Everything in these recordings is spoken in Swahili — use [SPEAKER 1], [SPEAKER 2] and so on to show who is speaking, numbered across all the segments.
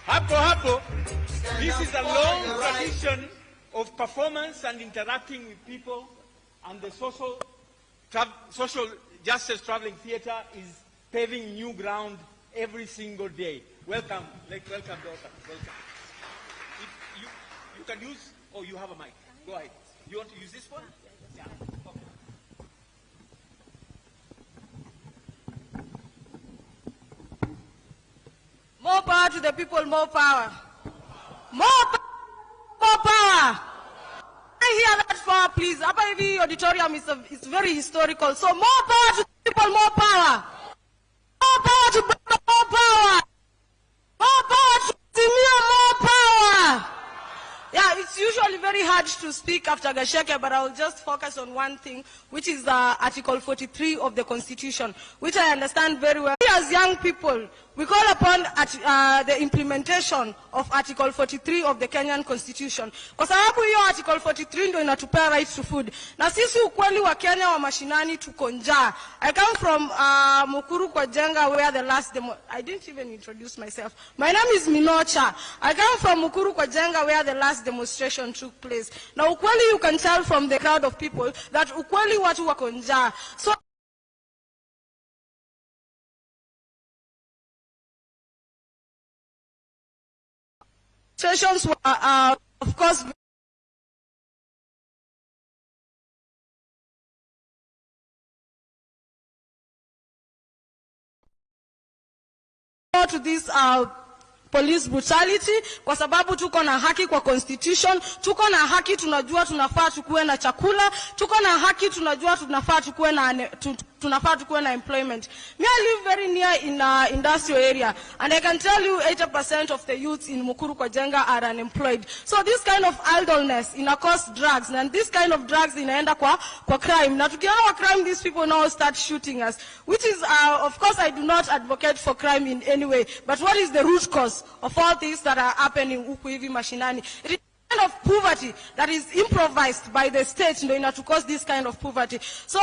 [SPEAKER 1] Hapo, this is a long tradition of performance and interacting with people, and the social justice traveling theater is paving new ground every single day. Welcome, welcome, daughter. Welcome. You can use, oh, you have a mic. Go ahead. You want to use this one? Yeah. Okay.
[SPEAKER 2] More power to the people, more power. More power. I hear that far, please. Upper auditorium is very historical. So more power to the people, more power. More power to people, more power. More power to Timia, more power. Yeah, it's usually very hard to speak after Gasheke, but I'll just focus on one thing, which is Article 43 of the Constitution, which I understand very well. We as young people, we call upon the implementation of Article 43 of the Kenyan Constitution. Kwa sababu hiyo Article 43 ndio inatupea right to food. Na sisi ukweli wa Kenya wa mashinani tuko njaa. I come from Mukuru kwa Jenga, where the last demo... I didn't even introduce myself. My name is Minocha. I come from Mukuru kwa Jenga, where the last demonstration took place. Now ukweli, you can tell from the crowd of people that ukweli watu wako njaa. So sessions were, of course, to this police brutality, kwa sababu tuko na haki kwa constitution, tuko na haki, tunajua tunafaa tukuwe na chakula, tuko na haki, tunajua tunafaa tukuwe na employment. Me, I live very near in industrial area, and I can tell you 80% of the youths in Mukuru kwa Jenga are unemployed. So this kind of idleness ina cause drugs, and this kind of drugs inaenda kwa crime. Na tukiona wa crime, these people now start shooting us, which is, of course, I do not advocate for crime in any way, but what is the root cause of all things that are happening huku hivi mashinani? It is kind of poverty that is improvised by the state to cause this kind of poverty. So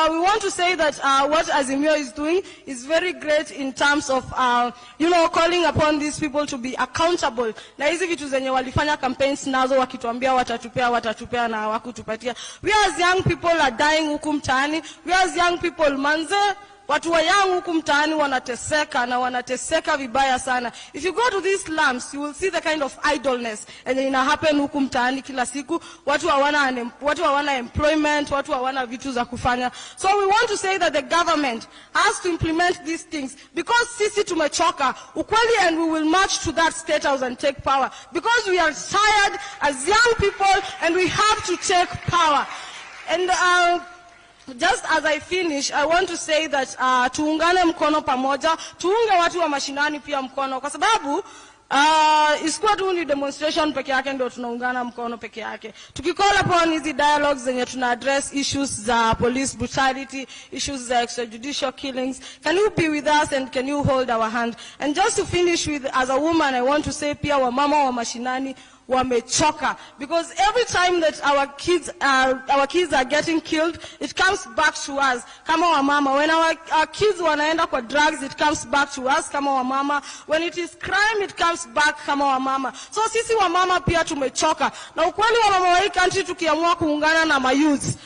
[SPEAKER 2] we want to say that what Azimio is doing is very great in terms of calling upon these people to be accountable. Na hizi vitu zenye walifanya campaigns nazo wakituambia watatupea na hawakutupatia. We as young people are dying huku mtaani. We as young people, manze, watu wa young huku mtaani wanateseka na wanateseka vibaya sana. If you go to these slums, you will see the kind of idleness and ina happen huku mtaani kila siku. Watu hawana employment, watu hawana vitu za kufanya. So we want to say that the government has to implement these things, because sisi tumechoka ukweli, and we will march to that state house and take power, because we are tired as young people and we have to take power. And just as I finish, I want to say that tuungane mkono pamoja, tuunge watu wa mashinani pia mkono, kwa sababu isikuwa tu ni demonstration peke yake ndio tunaungana mkono peke yake. Tukicall upon hizi dialogues zenye tuna address issues za police brutality, issues za extrajudicial killings, can you be with us and can you hold our hand? And just to finish with, as a woman, I want to say pia wamama wa mashinani wamechoka, because every time that our kids are getting killed, it comes back to us kama wamama. When our kids wanaenda kwa drugs, it comes back to us kama wamama. When it is crime, it comes back kama wamama. So sisi wamama pia tumechoka, na ukweli wa mama wa hii country tukiamua kuungana na mayouth,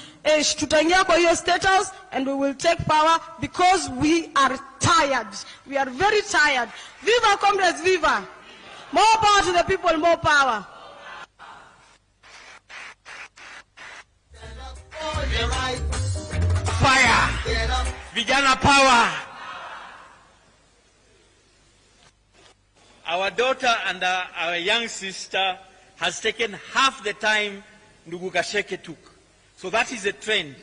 [SPEAKER 2] tutaingia kwa hiyo state house and we will take power, because we are tired. We are very tired. Viva comrades, viva! More power to the people, more power.
[SPEAKER 1] Fire! Vijana power! Our daughter and our young sister has taken half the time Ndugu Gasheke took. So that is a trend.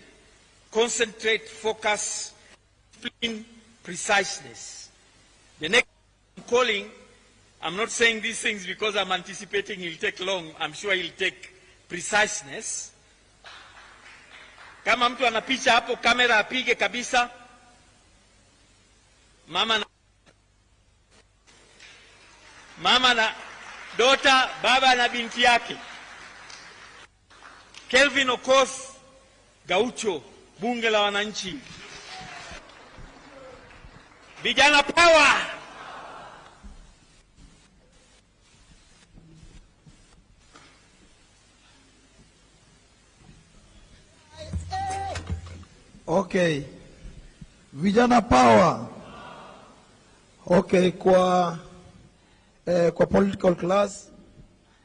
[SPEAKER 1] Concentrate, focus, preciseness. The next calling, I'm not saying these things because I'm anticipating he'll take long. I'm sure he'll take preciseness. Kama mtu anapicha hapo, kamera apige kabisa. Mama na daughter, baba na binti yake. Kelvin Okoth, Gaucho, bunge la wananchi. Vijana power!
[SPEAKER 3] Okay. Vijana power. Okay, kwa political class,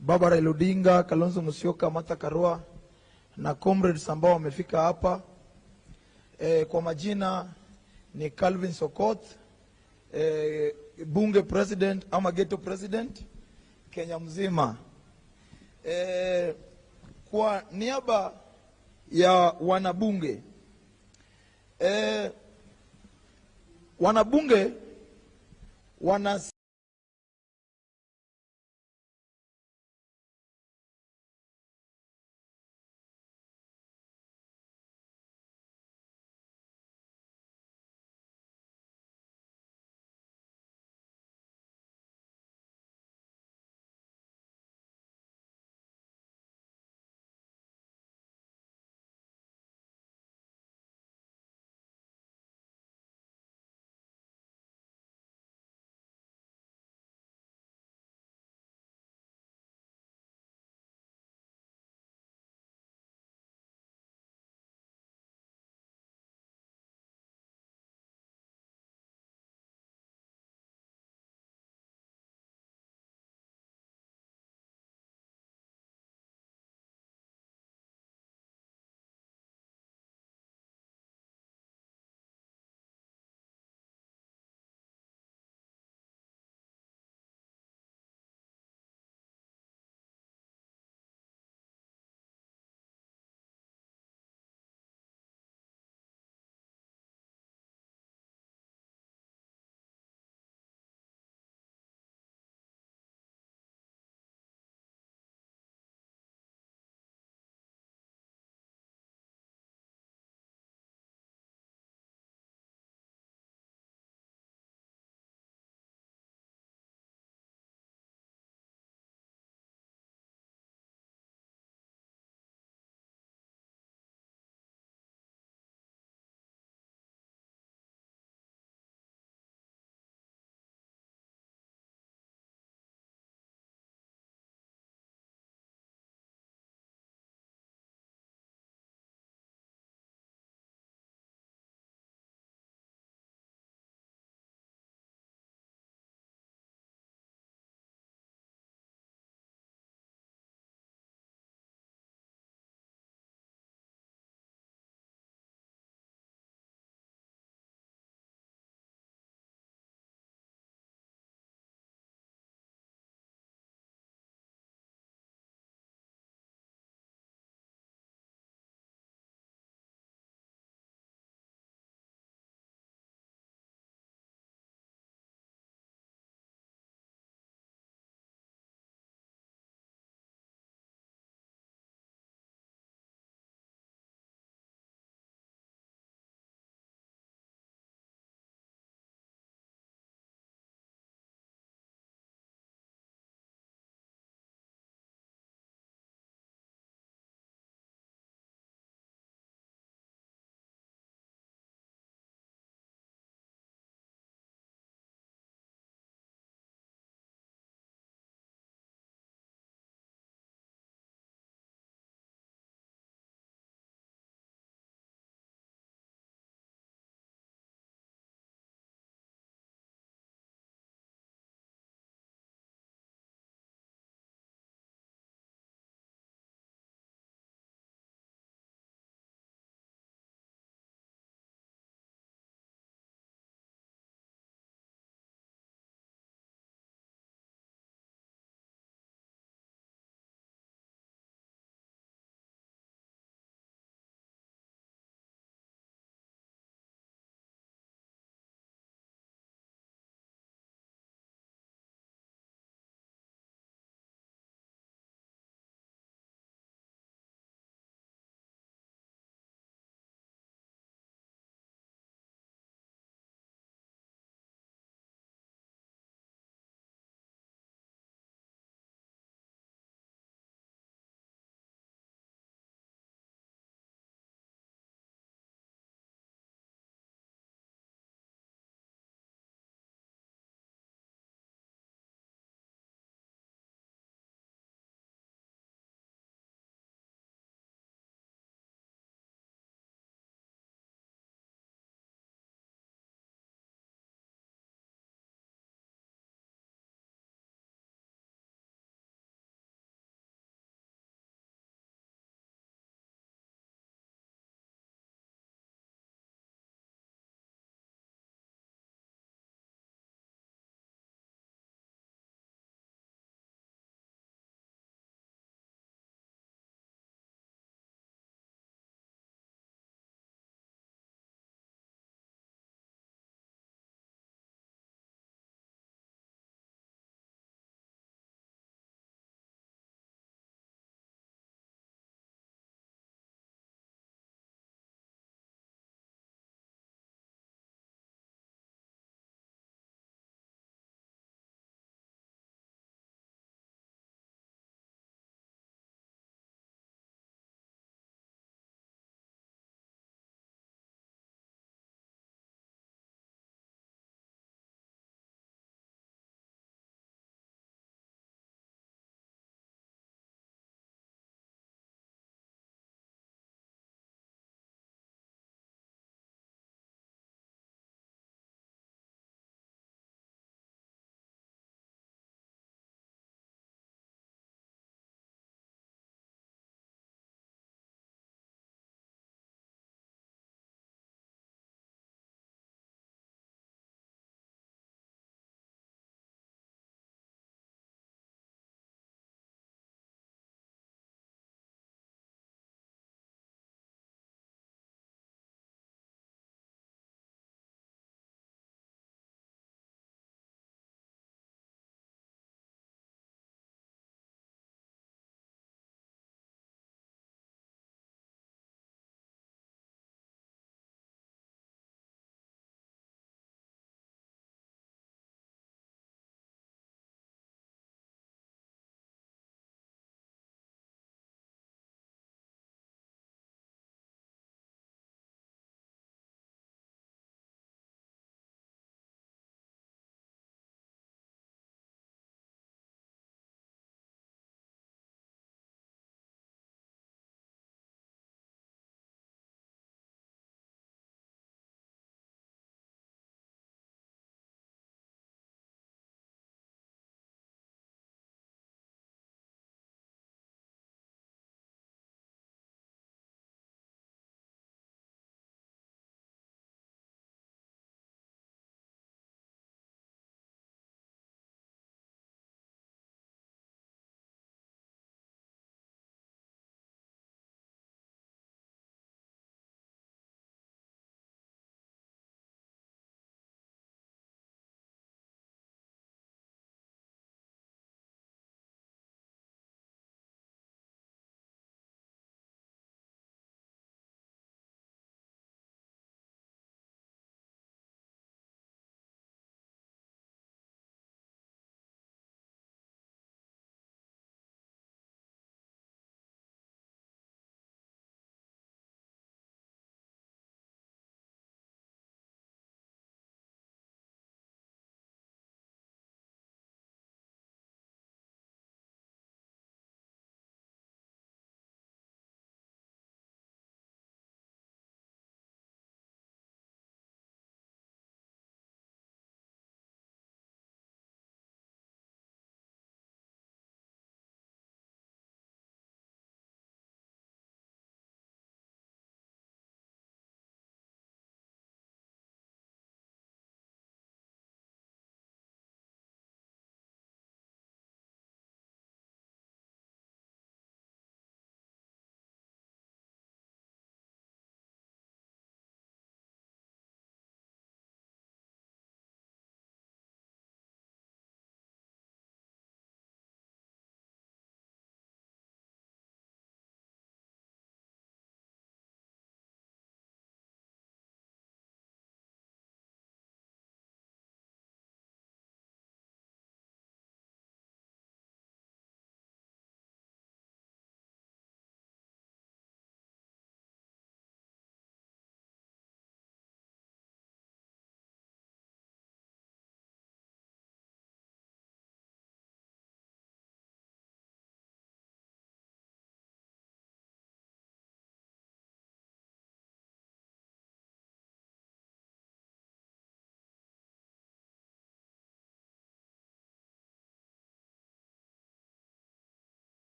[SPEAKER 3] Baba Raila Odinga, Kalonzo Musyoka, Martha Karua na comrades ambao wamefika hapa. Kwa majina ni Calvin Sokot, bunge president ama ghetto president Kenya mzima. Kwa niaba ya wanabunge, wanabunge wana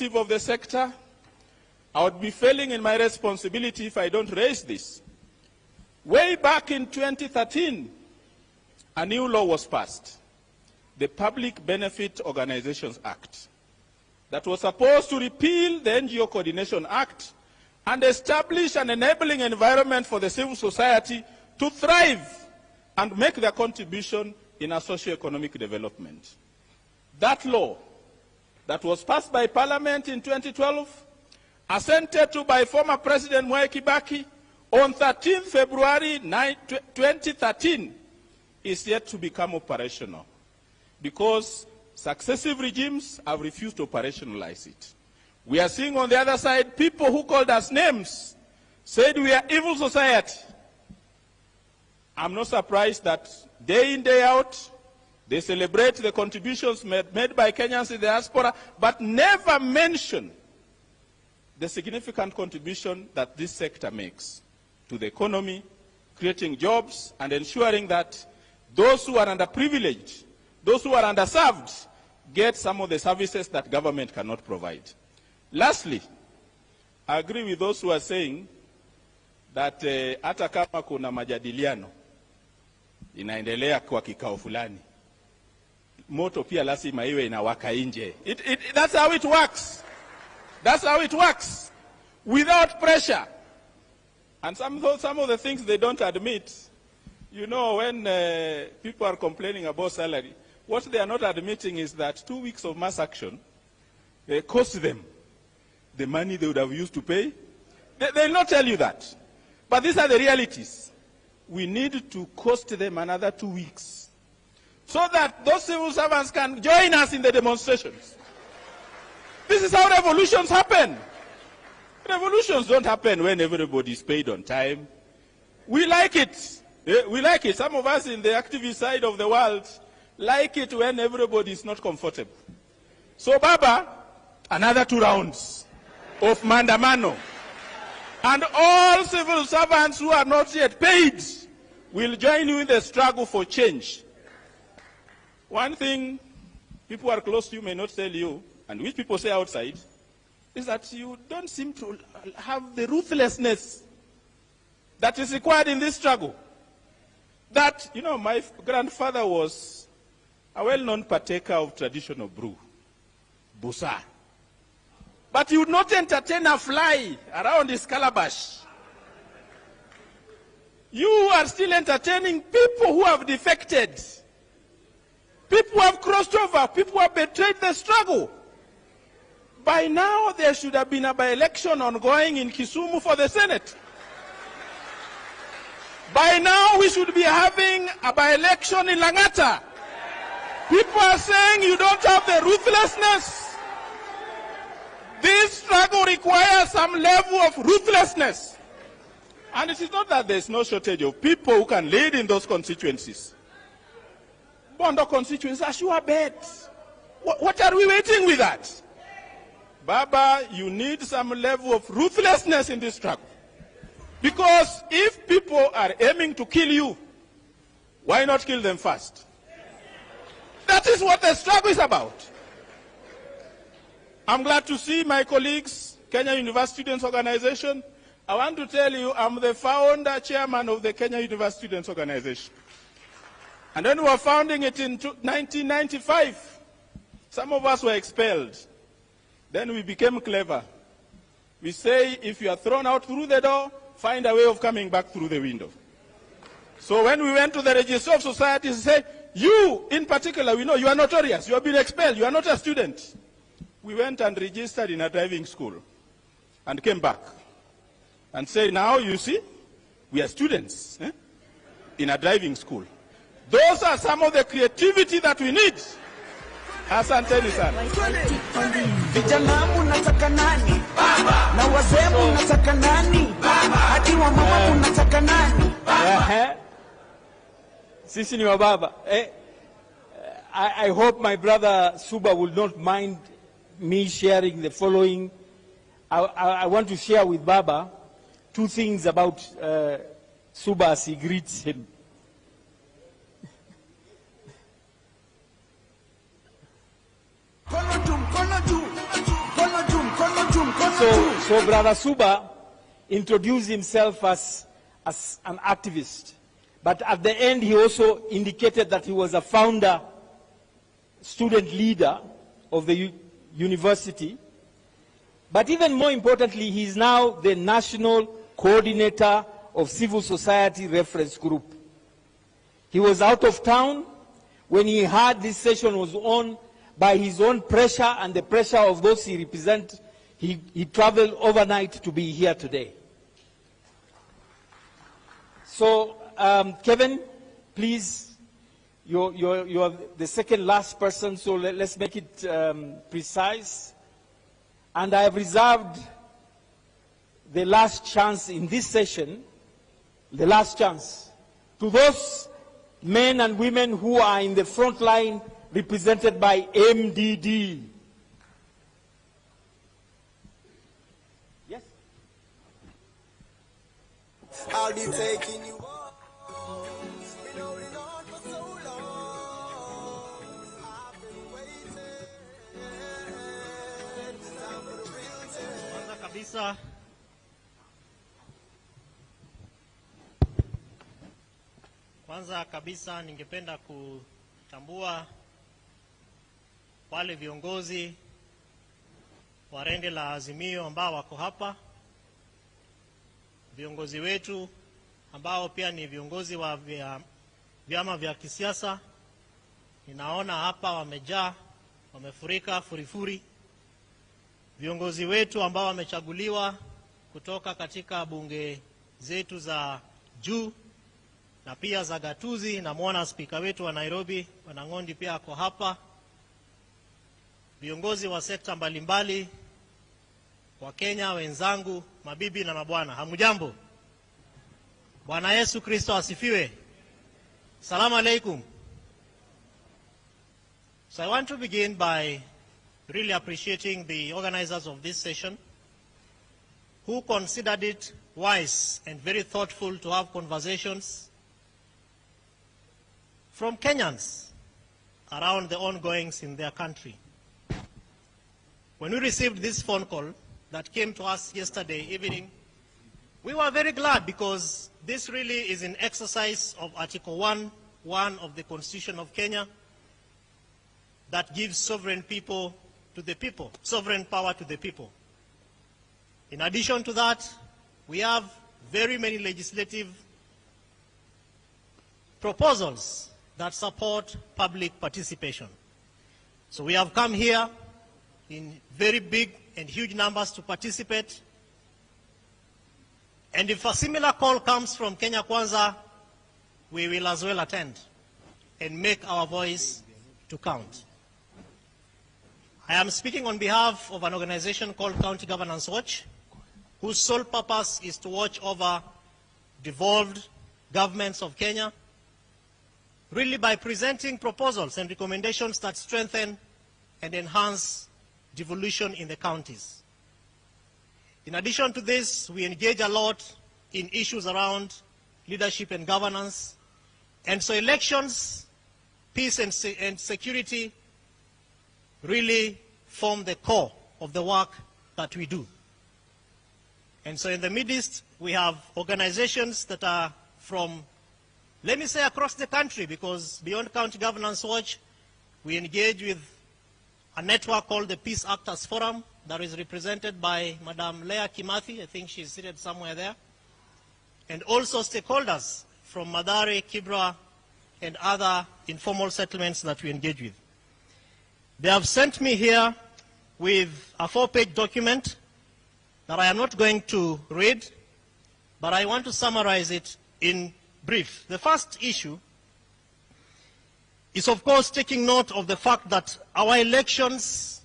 [SPEAKER 4] of the sector, I would be failing in my responsibility if I don't raise this. Way back in 2013, a new law was passed, the Public Benefit Organizations Act, that was supposed to repeal the NGO Coordination Act and establish an enabling environment for the civil society to thrive and make their contribution in a socio-economic development. That law that was passed by Parliament in 2012, assented to by former President Mwai Kibaki on 13 February 2013, is yet to become operational because successive regimes have refused to operationalize it. We are seeing on the other side people who called us names, said we are evil society. I'm not surprised that day in, day out, they celebrate the contributions made by Kenyans in the diaspora, but never mention the significant contribution that this sector makes to the economy, creating jobs and ensuring that those who are underprivileged, those who are underserved, get some of the services that government cannot provide. Lastly, I agree with those who are saying that hata kama kuna majadiliano inaendelea kwa kikao fulani, moto pia lazima iwe inawaka nje. That's how it works. That's how it works. Without pressure. And some of the things they don't admit, you know, when people are complaining about salary, what they are not admitting is that 2 weeks of mass action cost them the money they would have used to pay. They will not tell you that. But these are the realities. We need to cost them another 2 weeks so that those civil servants can join us in the demonstrations. This is how revolutions happen. Revolutions don't happen when everybody is paid on time. We like it. We like it. Some of us in the activist side of the world like it when everybody is not comfortable. So, Baba, another 2 rounds of Maandamano. And all civil servants who are not yet paid will join you in the struggle for change. One thing people who are close to you may not tell you, and which people say outside, is that you don't seem to have the ruthlessness that is required in this struggle. That, you know, my grandfather was a well-known partaker of traditional brew, busa. But he would not entertain a fly around his calabash. You are still entertaining people who have defected, people who have crossed over, people who have betrayed the struggle. By now, there should have been a by-election ongoing in Kisumu for the Senate. By now, we should be having a by-election in Langata. People are saying you don't have the ruthlessness. This struggle requires some level of ruthlessness. And it is not that there is no shortage of people who can lead in those constituencies. Bondo constituencies are sure bet. What are we waiting with that? Baba, you need some level of ruthlessness in this struggle. Because if people are aiming to kill you, why not kill them first? That is what the struggle is about. I'm glad to see my colleagues, Kenya University Students Organization. I want to tell you, I'm the founder chairman of the Kenya University Students Organization. And when we were founding it in 1995, some of us were expelled. Then we became clever. We say, if you are thrown out through the door, find a way of coming back through the window. So when we went to the Register of Societies, we say, you in particular, we know you are notorious, you have been expelled, you are not a student. We went and registered in a driving school and came back and say, now you see, we are students in a driving school. Those are some of the creativity that we need. Asanteni sana.
[SPEAKER 5] Vijana munataka nani? Baba. Na wazee munataka nani? Baba. Hadi wa mama munataka nani? Baba.
[SPEAKER 1] Sisi ni wa baba. I hope my brother Suba will not mind me sharing the following. I want to share with Baba 2 things about Suba as he greets him.
[SPEAKER 5] Kono juu, kono juu, kono juu.
[SPEAKER 1] So Brother Suba introduced himself as an activist. But at the end, he also indicated that he was a founder, student leader of the university. But even more importantly, he is now the national coordinator of civil society reference group. He was out of town when he heard this session was on. By his own pressure and the pressure of those he represents, he traveled overnight to be here today. So, Kevin, please, you're the second last person, so let's make it precise. And I have reserved the last chance in this session, the last chance, to those men and women who are in the front line represented by MDD. Yes?
[SPEAKER 6] I'll be taking you up. Been holding on for so long. I've been waiting. Time for the real test.
[SPEAKER 7] Kwanza kabisa ningependa kutambua wale viongozi wa rende la Azimio ambao wako hapa, viongozi wetu ambao pia ni viongozi wa vyama vya kisiasa. Ninaona hapa wamejaa, wamefurika furifuri. Viongozi wetu ambao wamechaguliwa kutoka katika bunge zetu za juu na pia za gatuzi, na muona spika wetu wa Nairobi Bwana Ngondi pia ako hapa. Viongozi wa sekta mbalimbali wa Kenya wenzangu, mabibi na mabwana, hamujambo? Bwana Yesu Kristo asifiwe. Salamu alaikum. So I want to begin by really appreciating the organizers of this session who considered it wise and very thoughtful to have conversations from Kenyans around the ongoings in their country. When we received this phone call that came to us yesterday evening, we were very glad because this really is an exercise of Article 1 of the Constitution of Kenya that gives sovereign power to the people. In addition to that, we have very many legislative proposals that support public participation. So we have come here in very big and huge numbers to participate. And if a similar call comes from Kenya Kwanza, we will as well attend and make our voice to count. I am speaking on behalf of an organization called County Governance Watch, whose sole purpose is to watch over devolved governments of Kenya, really by presenting proposals and recommendations that strengthen and enhance devolution in the counties. In addition to this, we engage a lot in issues around leadership and governance. And so elections, peace and security really form the core of the work that we do. And so in the midst, we have organizations that are from, let me say, across the country, because beyond County Governance Watch, we engage with a network called the Peace Actors Forum that is represented by Madam Leah Kimathi. I think she's seated somewhere there. And also stakeholders from Mathare, Kibra, and other informal settlements that we engage with. They have sent me here with a 4-page document that I am not going to read, but I want to summarize it in brief. The first issue is, of course, taking note of the fact that our elections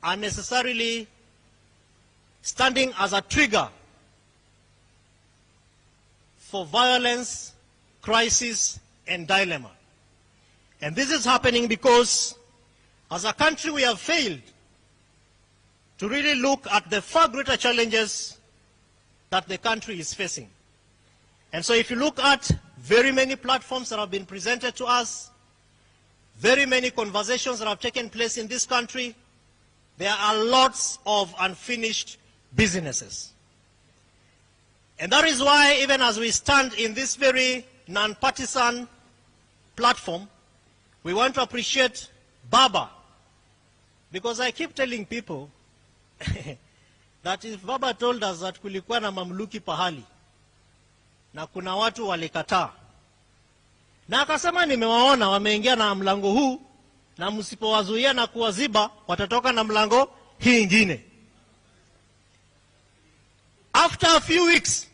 [SPEAKER 7] are necessarily standing as a trigger for violence, crisis, and dilemma. And this is happening because, as a country, we have failed to really look at the far greater challenges that the country is facing. And so if you look at very many platforms that have been presented to us, very many conversations that have taken place in this country, there are lots of unfinished businesses. And that is why, even as we stand in this very non-partisan platform, we want to appreciate Baba. Because I keep telling people that if Baba told us that kulikuwa na mamluki pahali, na kuna watu walikataa, na akasema nimewaona wameingia na mlango huu, na msipowazuia na kuwaziba, watatoka na mlango hii ingine. After a few weeks,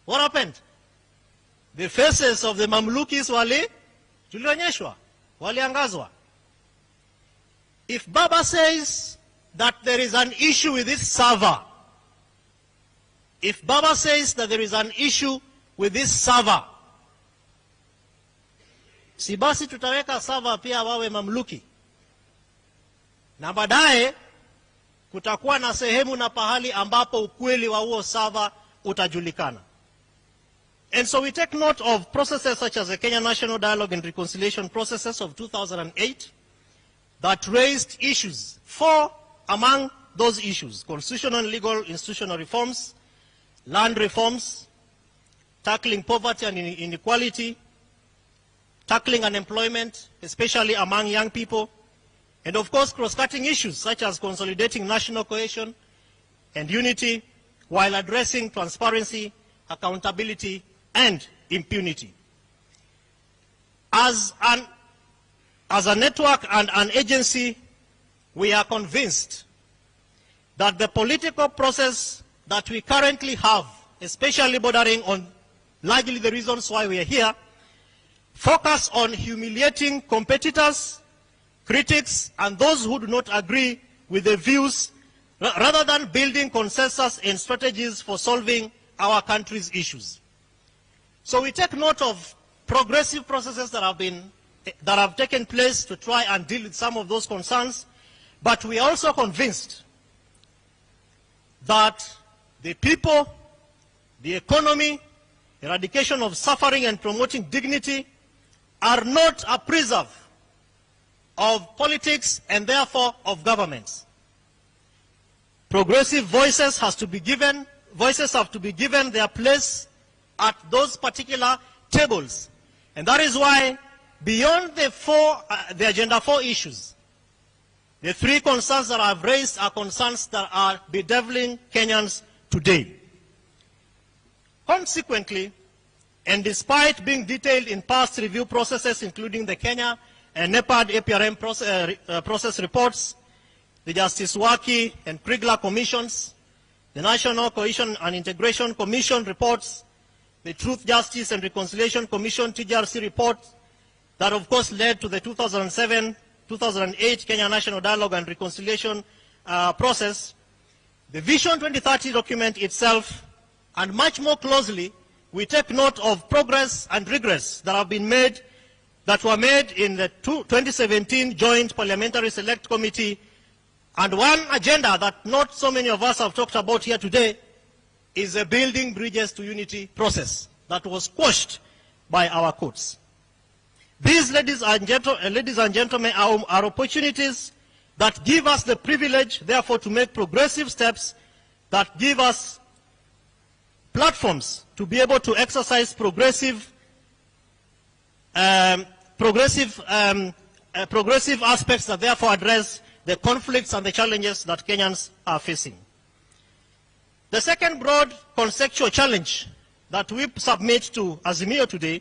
[SPEAKER 7] what happened? The faces of the Mamlukis tulionyeshwa, waliangazwa. If Baba says that there is an issue with this server, if Baba says that there is an issue with this server, si basi tutaweka server pia wawe mamluki. Na baadaye kutakuwa na sehemu na pahali ambapo ukweli wa huo server utajulikana. And so we take note of processes such as the Kenya National Dialogue and Reconciliation processes of 2008 that raised issues. 4 among those issues: constitutional and legal institutional reforms, land reforms, tackling poverty and inequality, tackling unemployment, especially among young people, and of course cross-cutting issues such as consolidating national cohesion and unity while addressing transparency, accountability, and impunity. As a network and an agency, we are convinced that the political process that we currently have, especially bordering on largely the reasons why we are here, focus on humiliating competitors, critics, and those who do not agree with the views, rather than building consensus and strategies for solving our country's issues. So we take note of progressive processes that have taken place to try and deal with some of those concerns, but we are also convinced that the people, the economy, eradication of suffering and promoting dignity are not a preserve of politics and therefore of governments. Progressive voices have to be given their place at those particular tables. And that is why, beyond the Agenda 4 issues, the 3 concerns that I've raised are concerns that are bedeviling Kenyans today. Consequently, and despite being detailed in past review processes, including the Kenya and NEPAD APRM process reports, the Justice Waki and Krigler commissions, the National Cohesion and Integration Commission reports, the Truth, Justice and Reconciliation Commission TJRC report that of course led to the 2007-2008 Kenya National Dialogue and Reconciliation process, the Vision 2030 document itself, and much more closely, we take note of progress and regress that were made in the 2017 Joint Parliamentary Select Committee. And one agenda that not so many of us have talked about here today is the Building Bridges to Unity process that was quashed by our courts. These, ladies and gentlemen, are opportunities that give us the privilege, therefore, to make progressive steps that give us platforms to be able to exercise progressive aspects that therefore address the conflicts and the challenges that Kenyans are facing. The second broad conceptual challenge that we submit to Azimio today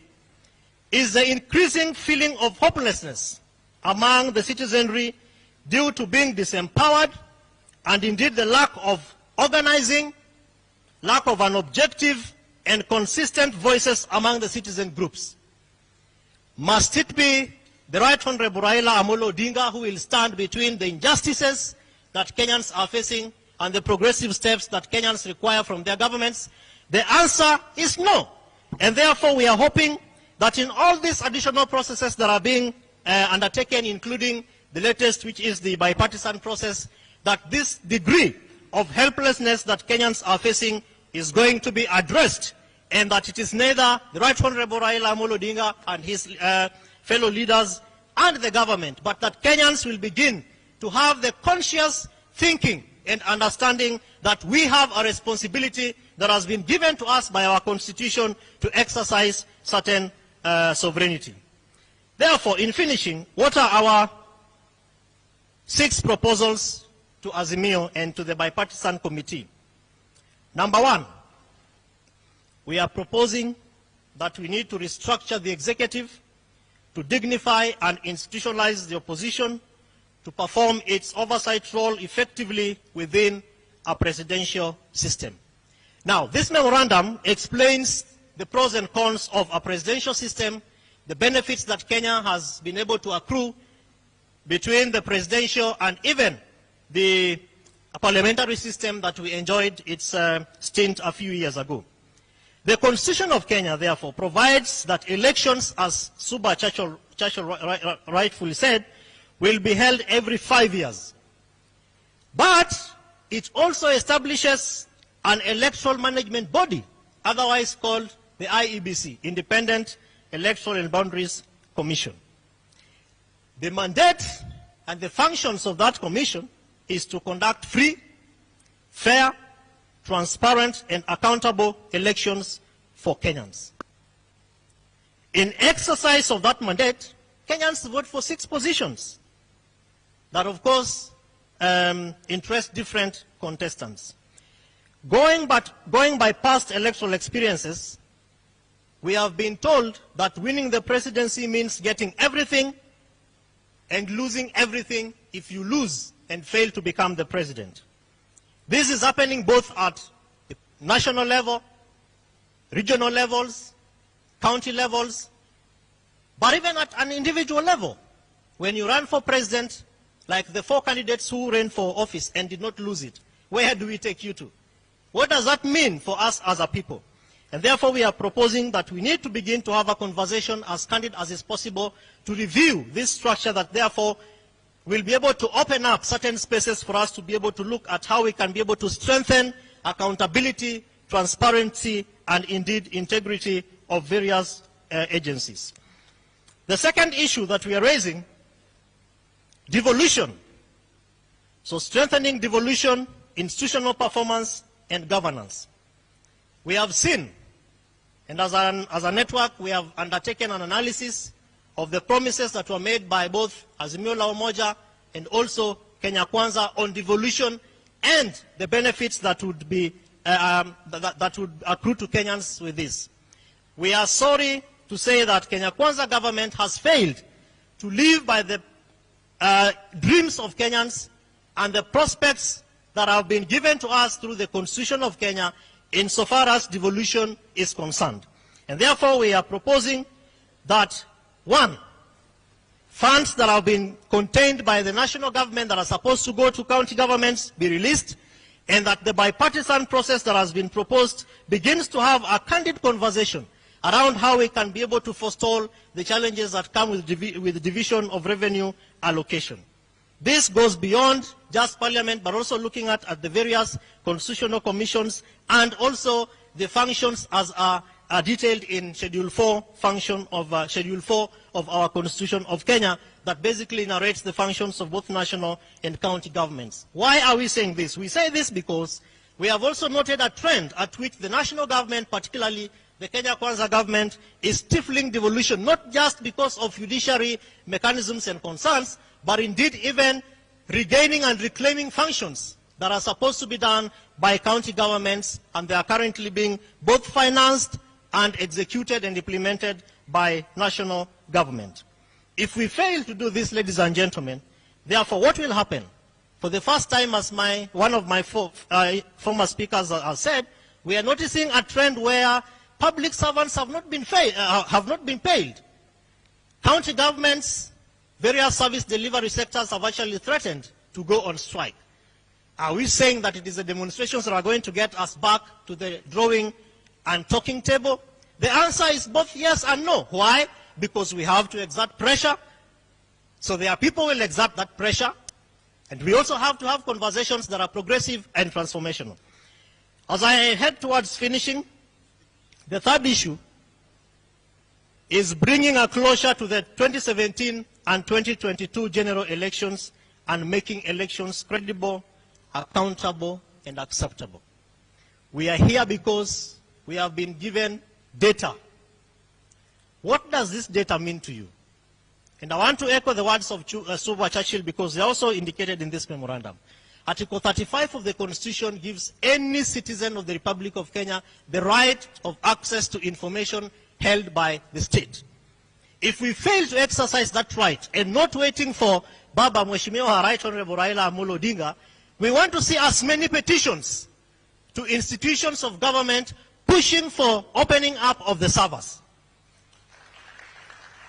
[SPEAKER 7] is the increasing feeling of hopelessness among the citizenry due to being disempowered, and indeed the lack of organizing, lack of an objective and consistent voices among the citizen groups. Must it be the Right Honorable Raila Amolo Odinga who will stand between the injustices that Kenyans are facing and the progressive steps that Kenyans require from their governments? The answer is no. And therefore we are hoping that in all these additional processes that are being undertaken, including the latest, which is the bipartisan process, that this degree of helplessness that Kenyans are facing is going to be addressed, and that it is neither the Right Honorable Raila Amolo Odinga and his fellow leaders and the government, but that Kenyans will begin to have the conscious thinking and understanding that we have a responsibility that has been given to us by our constitution to exercise certain sovereignty. Therefore, in finishing, what are our 6 proposals to Azimio and to the bipartisan committee? Number 1, we are proposing that we need to restructure the executive to dignify and institutionalize the opposition to perform its oversight role effectively within a presidential system. Now, this memorandum explains the pros and cons of a presidential system, the benefits that Kenya has been able to accrue between the presidential and even the parliamentary system that we enjoyed its stint a few years ago. The Constitution of Kenya, therefore, provides that elections, as Suba Churchill rightfully said, will be held every 5 years. But it also establishes an electoral management body, otherwise called the IEBC, Independent Electoral and Boundaries Commission. The mandate and the functions of that commission is to conduct free, fair, transparent, and accountable elections for Kenyans. In exercise of that mandate, Kenyans vote for 6 positions that, of course, interest different contestants. Going by past electoral experiences, we have been told that winning the presidency means getting everything and losing everything if you lose and fail to become the president. This is happening both at the national level, regional levels, county levels, but even at an individual level. When you run for president, like the 4 candidates who ran for office and did not lose it, where do we take you to? What does that mean for us as a people? And therefore, we are proposing that we need to begin to have a conversation as candid as is possible to review this structure that therefore will be able to open up certain spaces for us to be able to look at how we can be able to strengthen accountability, transparency, and indeed integrity of various agencies. The second issue that we are raising, devolution. So strengthening devolution, institutional performance, and governance. We have seen, and as a network, we have undertaken an analysis of the promises that were made by both Azimio la Umoja and also Kenya Kwanza on devolution and the benefits that would be that would accrue to Kenyans with this. We are sorry to say that Kenya Kwanza government has failed to live by the dreams of Kenyans and the prospects that have been given to us through the Constitution of Kenya insofar as devolution is concerned. And therefore, we are proposing that, 1, funds that have been contained by the national government that are supposed to go to county governments be released, and that the bipartisan process that has been proposed begins to have a candid conversation around how we can be able to forestall the challenges that come with the division of revenue allocation. This goes beyond just Parliament, but also looking at the various constitutional commissions and also the functions as are detailed in Schedule 4 Schedule 4 of our Constitution of Kenya that basically narrates the functions of both national and county governments. Why are we saying this? We say this because we have also noted a trend at which the national government, particularly the Kenya Kwanza government, is stifling devolution, not just because of judiciary mechanisms and concerns, but indeed even regaining and reclaiming functions that are supposed to be done by county governments, and they are currently being both financed and executed and implemented by national government. If we fail to do this, ladies and gentlemen, therefore what will happen? For the first time, as one of my former speakers has said, we are noticing a trend where public servants have not been paid. County governments, various service delivery sectors have actually threatened to go on strike. Are we saying that it is the demonstrations that are going to get us back to the drawing and talking table? The answer is both yes and no. Why? Because we have to exert pressure. So there are people who will exert that pressure. And we also have to have conversations that are progressive and transformational. As I head towards finishing, the third issue is bringing a closure to the 2017 and 2022 general elections and making elections credible, accountable, and acceptable. We are here because we have been given data. What does this data mean to you? And I want to echo the words of Suba Churchill because they are also indicated in this memorandum. Article 35 of the Constitution gives any citizen of the Republic of Kenya the right of access to information held by the state. If we fail to exercise that right and not waiting for Baba Mheshimiwa Right Honorable Raila Amolo Odinga, we want to see as many petitions to institutions of government pushing for opening up of the servers.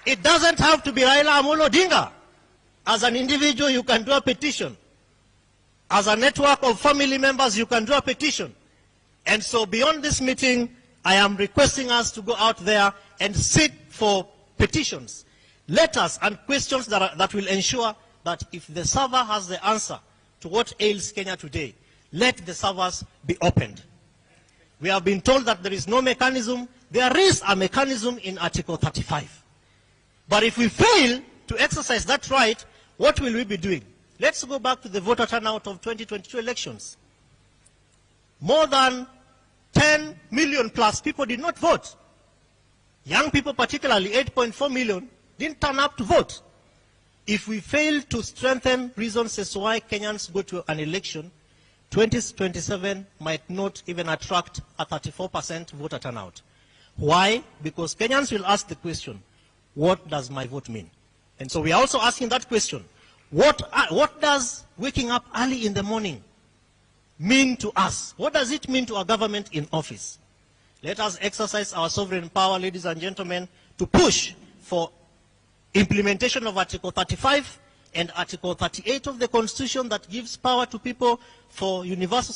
[SPEAKER 7] It doesn't have to be Raila Amolo Odinga. As an individual, you can do a petition. As a network of family members, you can do a petition. And so beyond this meeting, I am requesting us to go out there and seek for petitions, letters, and questions that will ensure that if the server has the answer to what ails Kenya today, let the servers be opened. We have been told that there is no mechanism. There is a mechanism in Article 35. But if we fail to exercise that right, what will we be doing? Let's go back to the voter turnout of 2022 elections. More than 10 million plus people did not vote. Young people, particularly 8.4 million, didn't turn up to vote. If we fail to strengthen reasons as to why Kenyans go to an election, 2027 might not even attract a 34% voter turnout. Why? Because Kenyans will ask the question, what does my vote mean? And so we are also asking that question. What does waking up early in the morning mean to us? What does it mean to our government in office? Let us exercise our sovereign power, ladies and gentlemen, to push for implementation of Article 35 and Article 38 of the Constitution that gives power to people for universal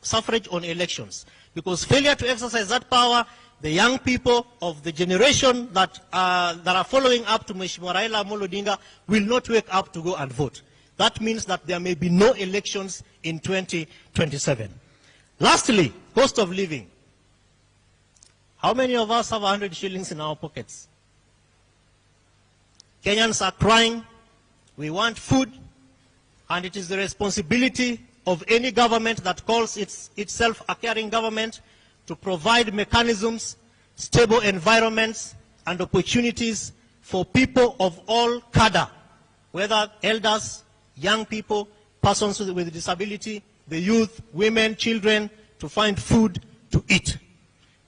[SPEAKER 7] suffrage on elections. Because failure to exercise that power, the young people of the generation that are following up to Mheshimiwa Raila Amolo Odinga will not wake up to go and vote. That means that there may be no elections in 2027. Lastly, cost of living. How many of us have 100 shillings in our pockets? Kenyans are crying. We want food. And it is the responsibility of any government that calls itself a caring government to provide mechanisms, stable environments, and opportunities for people of all cadre, whether elders, young people, persons with disability, the youth, women, children, to find food to eat.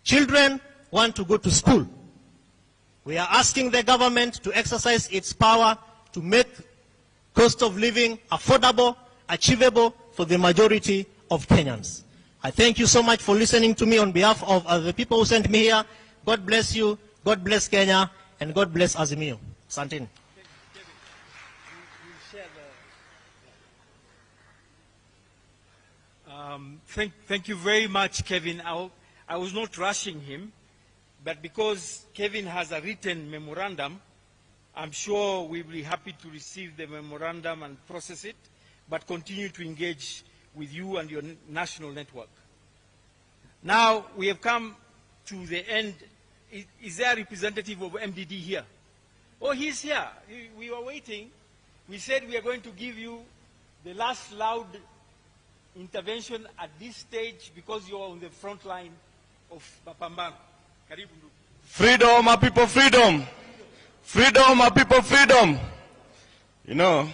[SPEAKER 7] Children want to go to school. We are asking the government to exercise its power to make cost of living affordable, achievable for the majority of Kenyans. I thank you so much for listening to me on behalf of the people who sent me here. God bless you, God bless Kenya, and God bless Azimio. Asanteni.
[SPEAKER 1] Thank you very much, Kevin. I was not rushing him, but because Kevin has a written memorandum, I'm sure we'll be happy to receive the memorandum and process it, but continue to engage with you and your national network. Now, we have come to the end. Is there a representative of MDD here? Oh, he's here. We were waiting. We said we are going to give you the last loud intervention at this stage because you are on the front line of Maandamano. Karibu.
[SPEAKER 8] Freedom, my people, freedom. Freedom, my people, freedom. You know,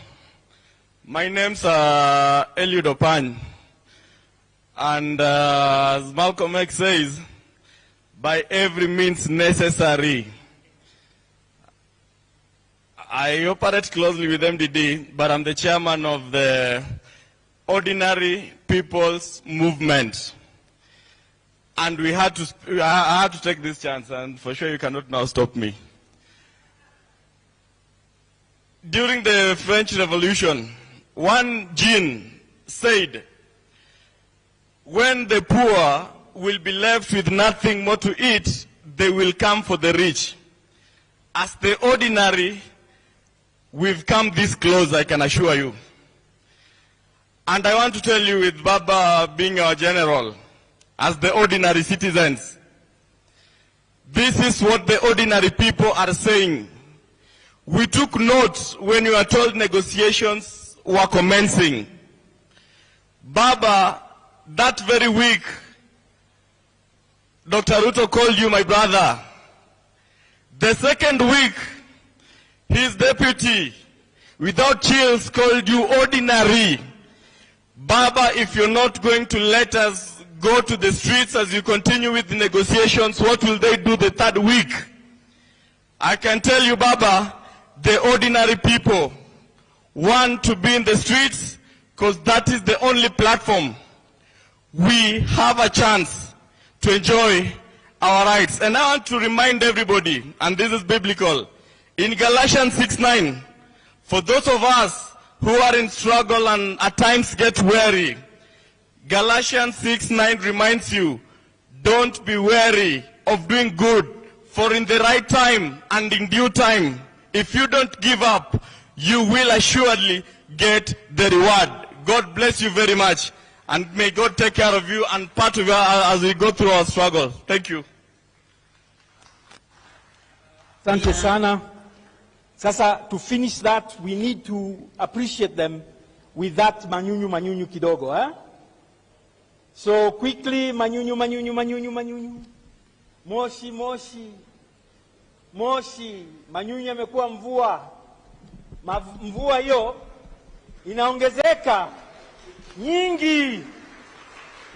[SPEAKER 8] my name's Eliud Opan. And as Malcolm X says, by every means necessary. I operate closely with MDD, but I'm the chairman of the Ordinary People's Movement. And I had to take this chance, and for sure you cannot now stop me. During the French Revolution, one Jean said, when the poor will be left with nothing more to eat, they will come for the rich. As the ordinary, we've come this close, I can assure you. And I want to tell you, with Baba being our general, as the ordinary citizens, this is what the ordinary people are saying. We took note when you were told negotiations were commencing. Baba, that very week, Dr. Ruto called you my brother. The second week, his deputy, without chills, called you ordinary. Baba, if you're not going to let us go to the streets as you continue with the negotiations, what will they do the third week? I can tell you, Baba, the ordinary people want to be in the streets because that is the only platform we have a chance to enjoy our rights. And I want to remind everybody, and this is biblical, in Galatians 6:9, for those of us who are in struggle and at times get weary, Galatians 6:9 reminds you, don't be weary of doing good, for in the right time and in due time, if you don't give up, you will assuredly get the reward. God bless you very much, and may God take care of you and part of you as we go through our struggle. Thank you.
[SPEAKER 1] Asante sana. Sasa, to finish that, we need to appreciate them with that manyunyu kidogo, eh? So quickly, manyunyu. Moshi. Manyunyu yamekuwa mvua. Mvua hiyo inaongezeka.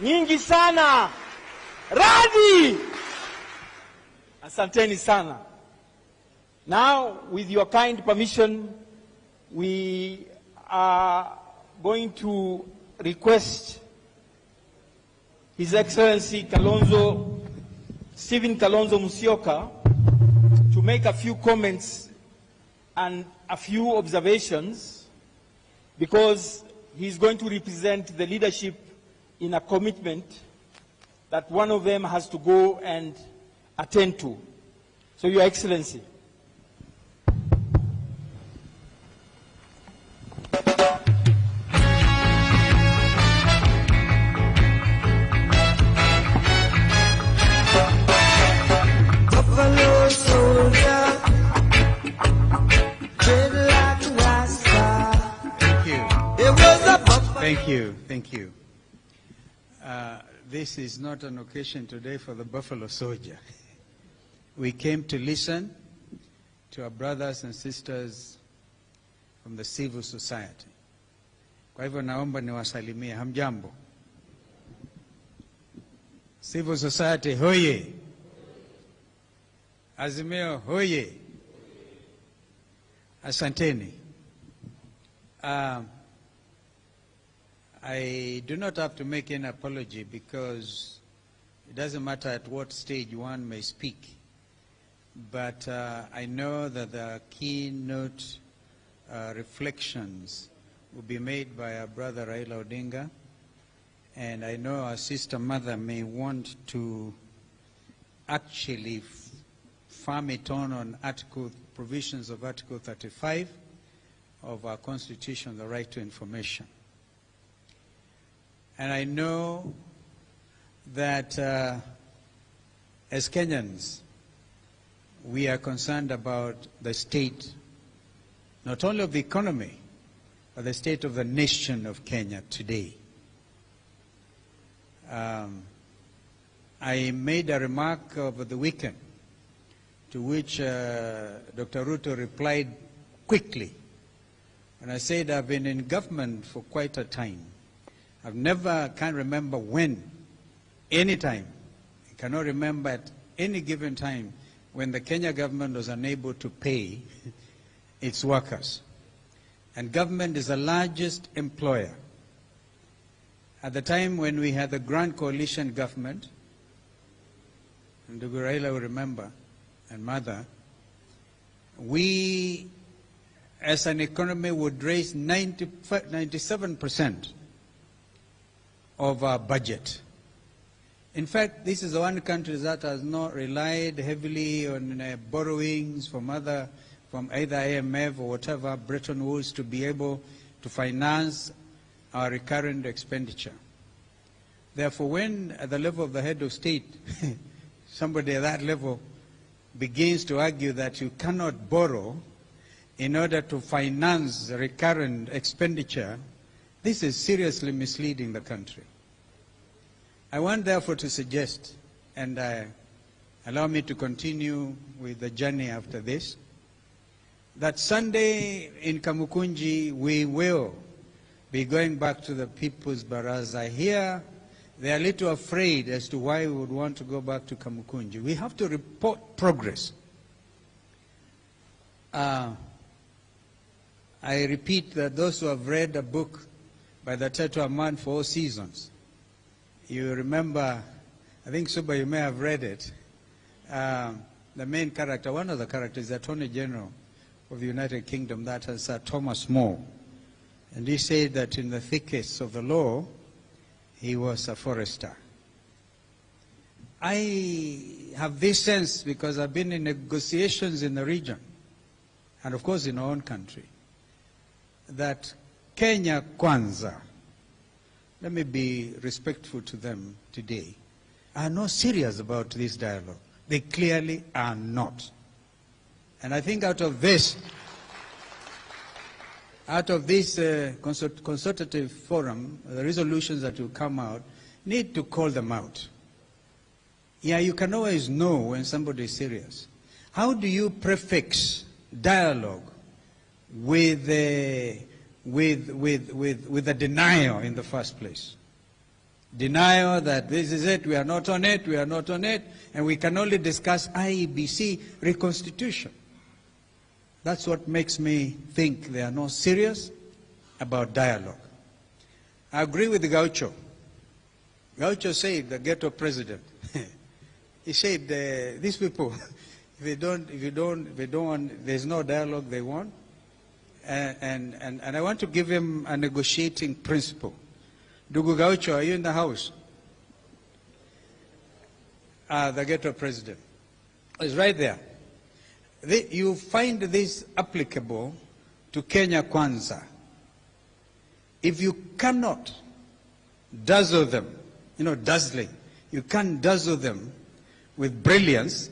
[SPEAKER 1] Nyingi sana. Radi! Asanteni sana. Now, with your kind permission, we are going to request His Excellency Stephen Kalonzo Musyoka to make a few comments and a few observations, because he's going to represent the leadership in a commitment that one of them has to go and attend to. So, Your Excellency.
[SPEAKER 9] Thank you. This is not an occasion today for the Buffalo Soldier. We came to listen to our brothers and sisters from the civil society. Kwa hivyo naomba niwasalimie. Hamjambo. Civil society hoye. Azimio hoye. Asanteni. I do not have to make an apology, because it doesn't matter at what stage one may speak. But I know that the keynote reflections will be made by our brother Raila Odinga, and I know our sister mother may want to actually farm it on provisions of Article 35 of our Constitution, the right to information. And I know that as Kenyans, we are concerned about the state, not only of the economy, but the state of the nation of Kenya today. I made a remark over the weekend to which Dr. Ruto replied quickly. And I said, I've been in government for quite a time. Can't remember when, any time. I cannot remember at any given time when the Kenya government was unable to pay its workers. And government is the largest employer. At the time when we had the Grand Coalition government, and Ndugu Raila will remember, and Mother, we as an economy would raise 97% of our budget. In fact, this is the one country that has not relied heavily on borrowings from either IMF or whatever, Bretton Woods, to be able to finance our recurrent expenditure. Therefore, when at the level of the head of state, somebody at that level begins to argue that you cannot borrow in order to finance the recurrent expenditure, This is seriously misleading the country. I want therefore to suggest, and allow me to continue with the journey after this, that Sunday in Kamukunji we will be going back to the People's Baraza. Here they are a little afraid as to why we would want to go back to Kamukunji. We have to report progress. I repeat that those who have read a book by the title A Man for All Seasons, you remember, I think Suba, you may have read it. The main character, one of the characters, the Attorney General of the United Kingdom, that is Sir Thomas More. And he said that in the thickest of the law, he was a forester. I have this sense, because I've been in negotiations in the region, and of course in our own country, that Kenya Kwanza, let me be respectful to them today, are not serious about this dialogue. They clearly are not. And I think out of this consultative forum, the resolutions that will come out, need to call them out. Yeah, you can always know when somebody is serious. How do you prefix dialogue with the denial in the first place? Denial that this is it, we are not on it, and we can only discuss IEBC reconstitution. That's what makes me think they are not serious about dialogue. I agree with Gaucho. Gaucho said, the ghetto president, he said, these people, if they don't want, there's no dialogue they want. And I want to give him a negotiating principle. Dugu Gaucho, are you in the house? The ghetto president is right there. You find this applicable to Kenya Kwanza. If you cannot dazzle them, dazzling, you can't dazzle them with brilliance,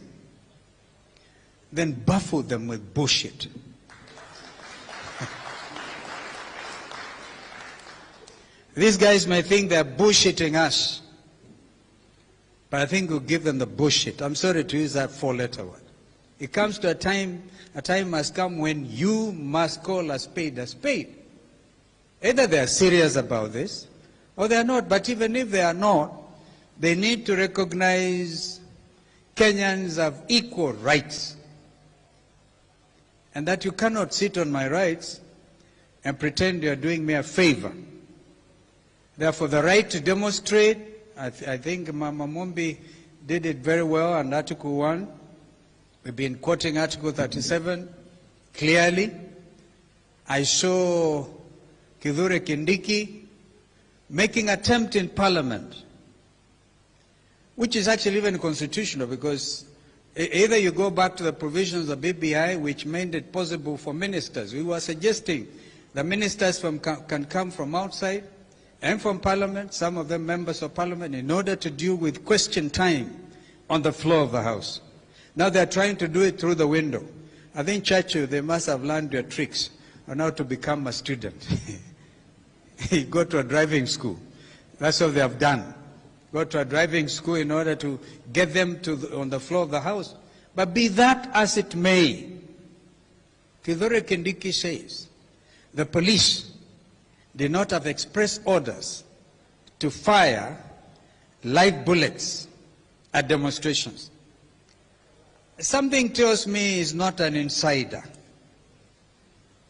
[SPEAKER 9] then baffle them with bullshit. These guys may think they're bullshitting us, but I think we'll give them the bullshit. I'm sorry to use that four-letter word. It comes to a time must come when you must call a spade a spade. Either they are serious about this, or they are not. But even if they are not, they need to recognize Kenyans have equal rights. And that you cannot sit on my rights and pretend you are doing me a favor. Therefore, the right to demonstrate, I think Mama Mumbi did it very well on Article 1. We've been quoting Article 37 clearly. I saw Kithure Kindiki making attempt in Parliament, which is actually even constitutional, because either you go back to the provisions of BBI, which made it possible for ministers. We were suggesting the ministers can come from outside and from Parliament, some of them members of Parliament, in order to deal with question time on the floor of the House. Now they're trying to do it through the window. I think, Churchill, they must have learned their tricks on how to become a student. You go to a driving school. That's what they have done. Go to a driving school in order to get them on the floor of the House. But be that as it may, Kithure Kindiki says the police did not have express orders to fire live bullets at demonstrations. Something tells me he's not an insider.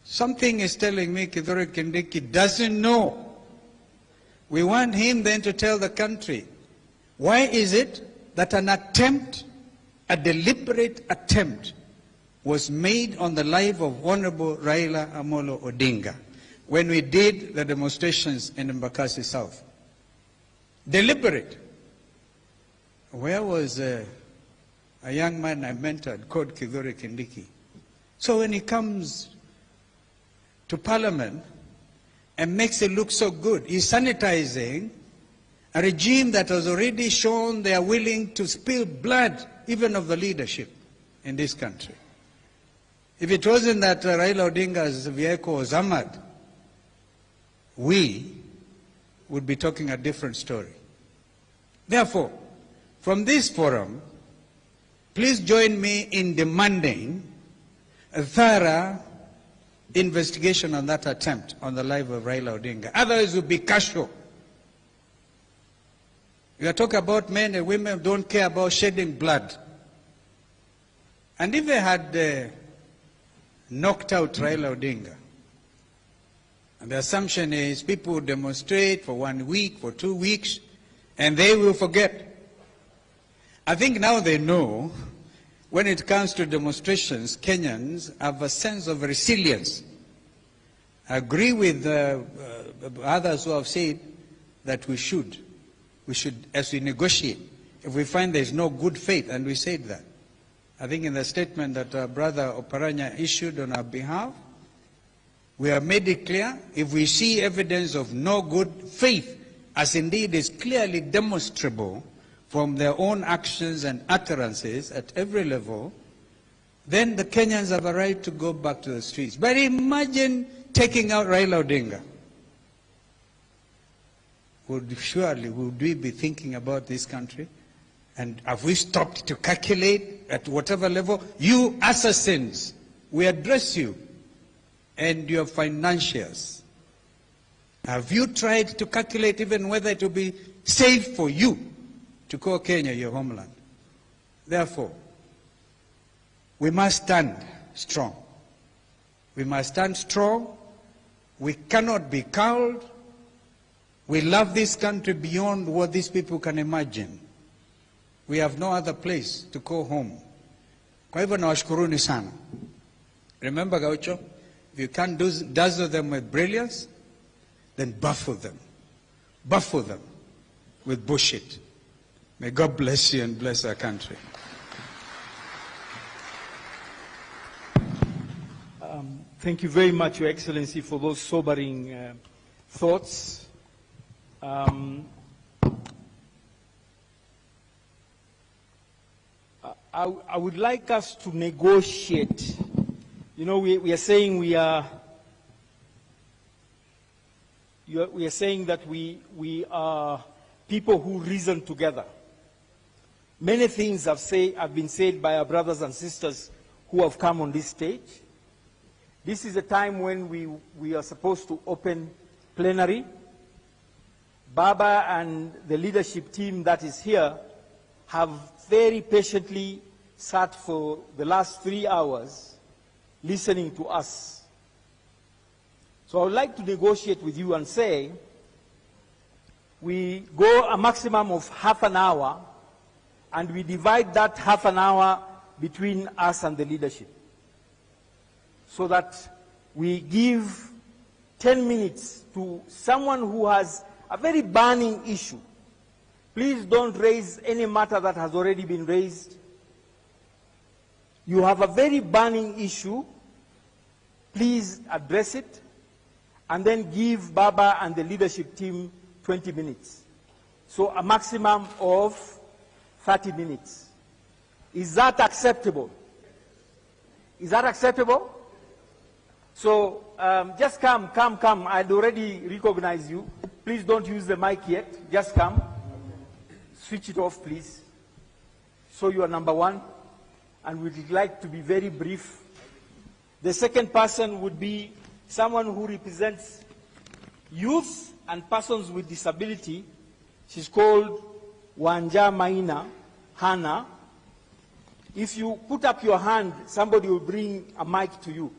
[SPEAKER 9] Something is telling me Kithure Kindiki doesn't know. We want him then to tell the country, why is it that an attempt, a deliberate attempt, was made on the life of Honorable Raila Amolo Odinga when we did the demonstrations in Embakasi South? Deliberate. Where was a young man I mentored called Kithure Kindiki? So when he comes to Parliament and makes it look so good, he's sanitizing a regime that has already shown they are willing to spill blood, even of the leadership in this country. If it wasn't that Raila Odinga's vehicle was armored, we would be talking a different story. Therefore, from this forum, please join me in demanding a thorough investigation on that attempt on the life of Raila Odinga. Otherwise, it will be casual. We are talking about men and women who don't care about shedding blood. And if they had knocked out Raila Odinga, and the assumption is people will demonstrate for 1 week, for 2 weeks, and they will forget. I think now they know when it comes to demonstrations, Kenyans have a sense of resilience. I agree with others who have said that we should, as we negotiate, if we find there is no good faith, and we said that. I think in the statement that our brother Oparanya issued on our behalf, we have made it clear, if we see evidence of no good faith, as indeed is clearly demonstrable from their own actions and utterances at every level, then the Kenyans have a right to go back to the streets. But imagine taking out Raila Odinga. Would we be thinking about this country? And have we stopped to calculate at whatever level? You assassins, we address you and your financiers. Have you tried to calculate even whether it will be safe for you to call Kenya your homeland? Therefore, we must stand strong. We must stand strong. We cannot be cowed. We love this country beyond what these people can imagine. We have no other place to call home. Kwa hivyo nawashukuruni sana. Remember, Gaucho, if you can't dazzle them with brilliance, then baffle them. Baffle them with bullshit. May God bless you and bless our country.
[SPEAKER 1] Thank you very much, Your Excellency, for those sobering thoughts. I would like us to negotiate. You know, we are saying we are saying that we are people who reason together. Many things have been said by our brothers and sisters who have come on this stage. This is a time when we are supposed to open plenary. Baba and the leadership team that is here have very patiently sat for the last 3 hours listening to us. So I would like to negotiate with you and say we go a maximum of half an hour and we divide that half an hour between us and the leadership, so that we give 10 minutes to someone who has a very burning issue. Please don't raise any matter that has already been raised. You have a very burning issue. Please address it, and then give Baba and the leadership team 20 minutes. So a maximum of 30 minutes. Is that acceptable? Is that acceptable? So just come. I'd already recognized you. Please don't use the mic yet. Just come. Switch it off, please. So you are number one, and we'd like to be very brief. The second person would be someone who represents youth and persons with disability. She's called Wanja Maina Hana. If you put up your hand, somebody will bring a mic to you.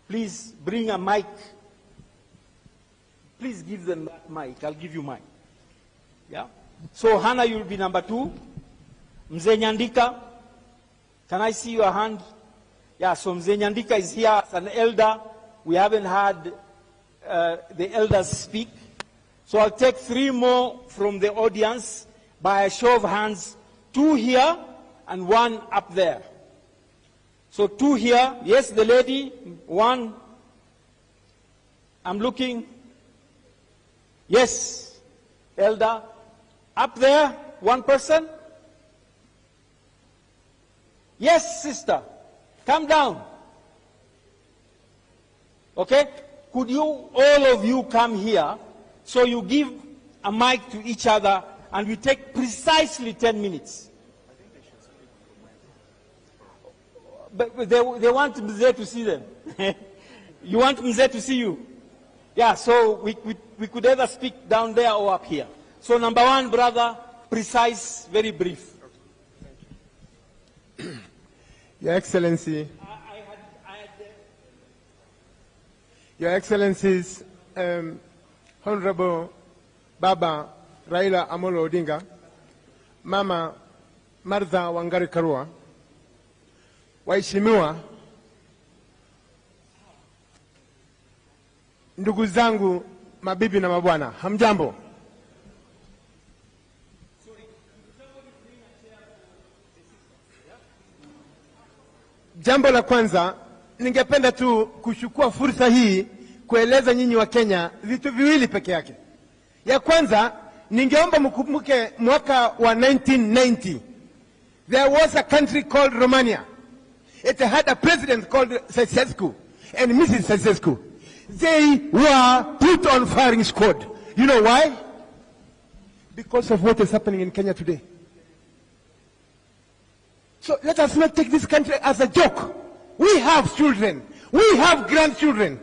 [SPEAKER 1] Please bring a mic. Please give them that mic. I'll give you mine. Yeah? So Hana, you'll be number 2. Mzee Nyandika, can I see your hand? Yeah, so Mzee Nyandika is here as an elder. We haven't had the elders speak. So I'll take 3 more from the audience by a show of hands. 2 here and 1 up there. So 2 here. Yes, the lady. 1. I'm looking. Yes, elder. Up there, 1 person. Yes, sister. Come down. Okay? could you, all of you, come here so you give a mic to each other and we take precisely 10 minutes? But they want Mzee to see them. You want Mzee to see you? Yeah, so we could either speak down there or up here. So number one, brother, precise, very brief.
[SPEAKER 10] Your Excellency, Your Excellencies, Honorable Baba Raila Amolo Odinga, Mama Martha Wangari Karua, waheshimiwa, ndugu zangu, mabibi na mabwana, hamjambo? Jambo la kwanza, ningependa tu kuchukua fursa hii kueleza nyinyi wa Kenya vitu viwili peke yake. Ya kwanza, ningeomba mkumbuke mwaka wa 1990. There was a country called Romania. It had a president called Ceausescu and Mrs. Ceausescu. They were put on firing squad. You know why? Because of what is happening in Kenya today. So let us not take this country as a joke. We have children. We have grandchildren.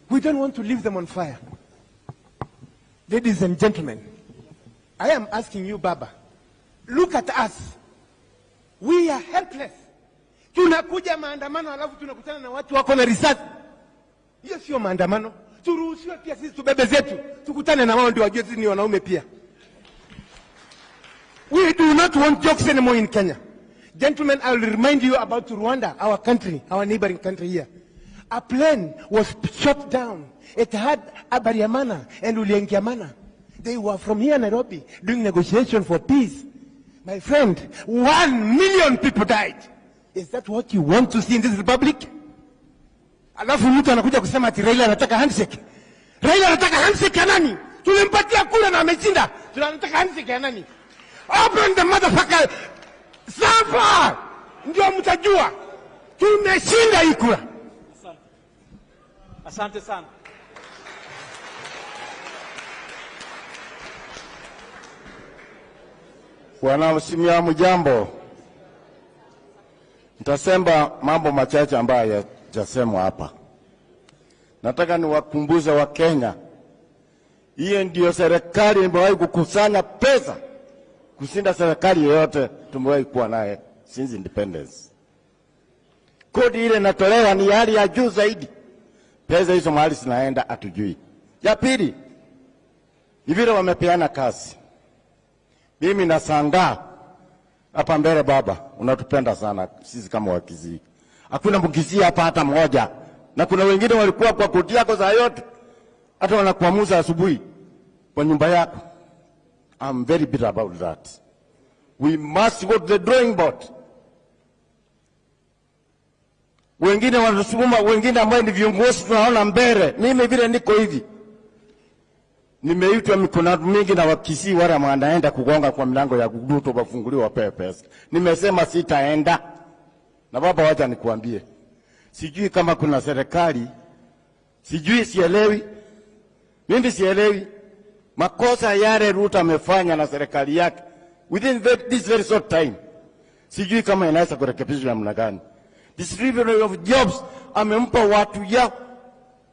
[SPEAKER 10] We don't want to leave them on fire. Ladies and gentlemen, I am asking you, Baba, look at us. We are helpless. Tunakuja maandamano alafu tunakutana na watu wako na risasi. Hiyo sio maandamano. Turuhusiwe pia sisi tubebe zetu. Tukutane na wao ndio wajue sisi ni wanaume pia. We do not want jokes anymore in Kenya. Gentlemen, I will remind you about Rwanda, our country, our neighboring country here. A plane was shot down. It had Abariamana and Uliengiamana. They were from here, Nairobi, doing negotiation for peace. My friend, 1 million people died. Is that what you want to see in this republic? Alafu mtu anakuja kusema ati Raila anataka handshake. Raila anataka handshake ya nani? Tulimpatia kura na ameshinda. Tunataka handshake ya nani? Open the motherfucker. Sasa ndio mtajua tumeshinda hii kura.
[SPEAKER 1] Asante sana.
[SPEAKER 8] Wanaosimia mjambo, nitasema mambo machache ambayo yajasemwa hapa. Nataka niwakumbushe wa Kenya, hiyo ndio serikali imewahi kukusanya pesa kushinda serikali yoyote tumewahi kuwa naye since independence. Kodi ile natolewa ni hali ya juu zaidi. Pesa hizo mahali zinaenda hatujui. Ya pili, ni vile wamepeana kazi. Mimi nashangaa hapa mbele, baba, unatupenda sana sisi kama Wakisii. Hakuna Mkisii hapa hata mmoja. Na kuna wengine walikuwa kwa kodi yako za yote. Hata wanakuamuza asubuhi kwa nyumba yako. I'm very bitter about that. We must go to the drawing board. Wengine wanasukuma, wengine ambao ni viongozi tunaona mbele. Mimi vile niko hivi. Nimeitwa mikutano mingi na Wakisii wale wanaenda kugonga kwa milango ya Ruto wafunguliwe wapewe pesa. Nimesema sitaenda. Na baba, wacha nikuambie. Sijui kama kuna serikali. Sijui, sielewi. Mimi sielewi. Makosa yale Ruto amefanya na serikali yake within this very short time, sijui kama inaweza kurekebishwa namna gani. Distribution of jobs amempa watu ya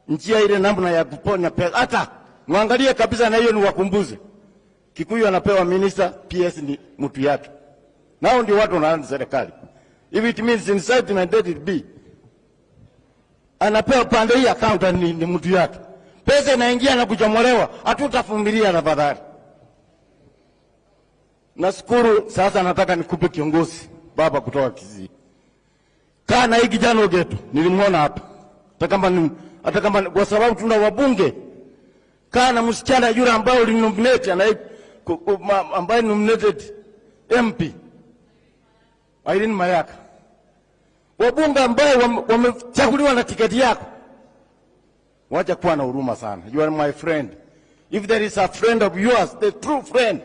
[SPEAKER 8] njia ile namna ya kuponya pesa. Hata muangalie kabisa, na hiyo ni wakumbuze. Kikuyu anapewa minister, PS ni mtu yake. Nao ndio watu wanaanza serikali. If it means incitement, let it be. Anapewa pande hii account ni mtu yake. Pesa inaingia na kuchomolewa, hatutavumilia tafadhali. Nashukuru. Sasa nataka nikupe kiongozi, baba, kutoka Kisii. Kaa na hii kijana getu, nilimuona hapa. Hata kama kwa sababu tuna wabunge. Kaa na msichana yule ambaye ulinominate, ambaye nominated MP. Irene Mayaka. Wabunge ambao wamechaguliwa na tiketi yako. Wacha kuwa na huruma sana. You are my friend. If there is a friend of yours, the true friend,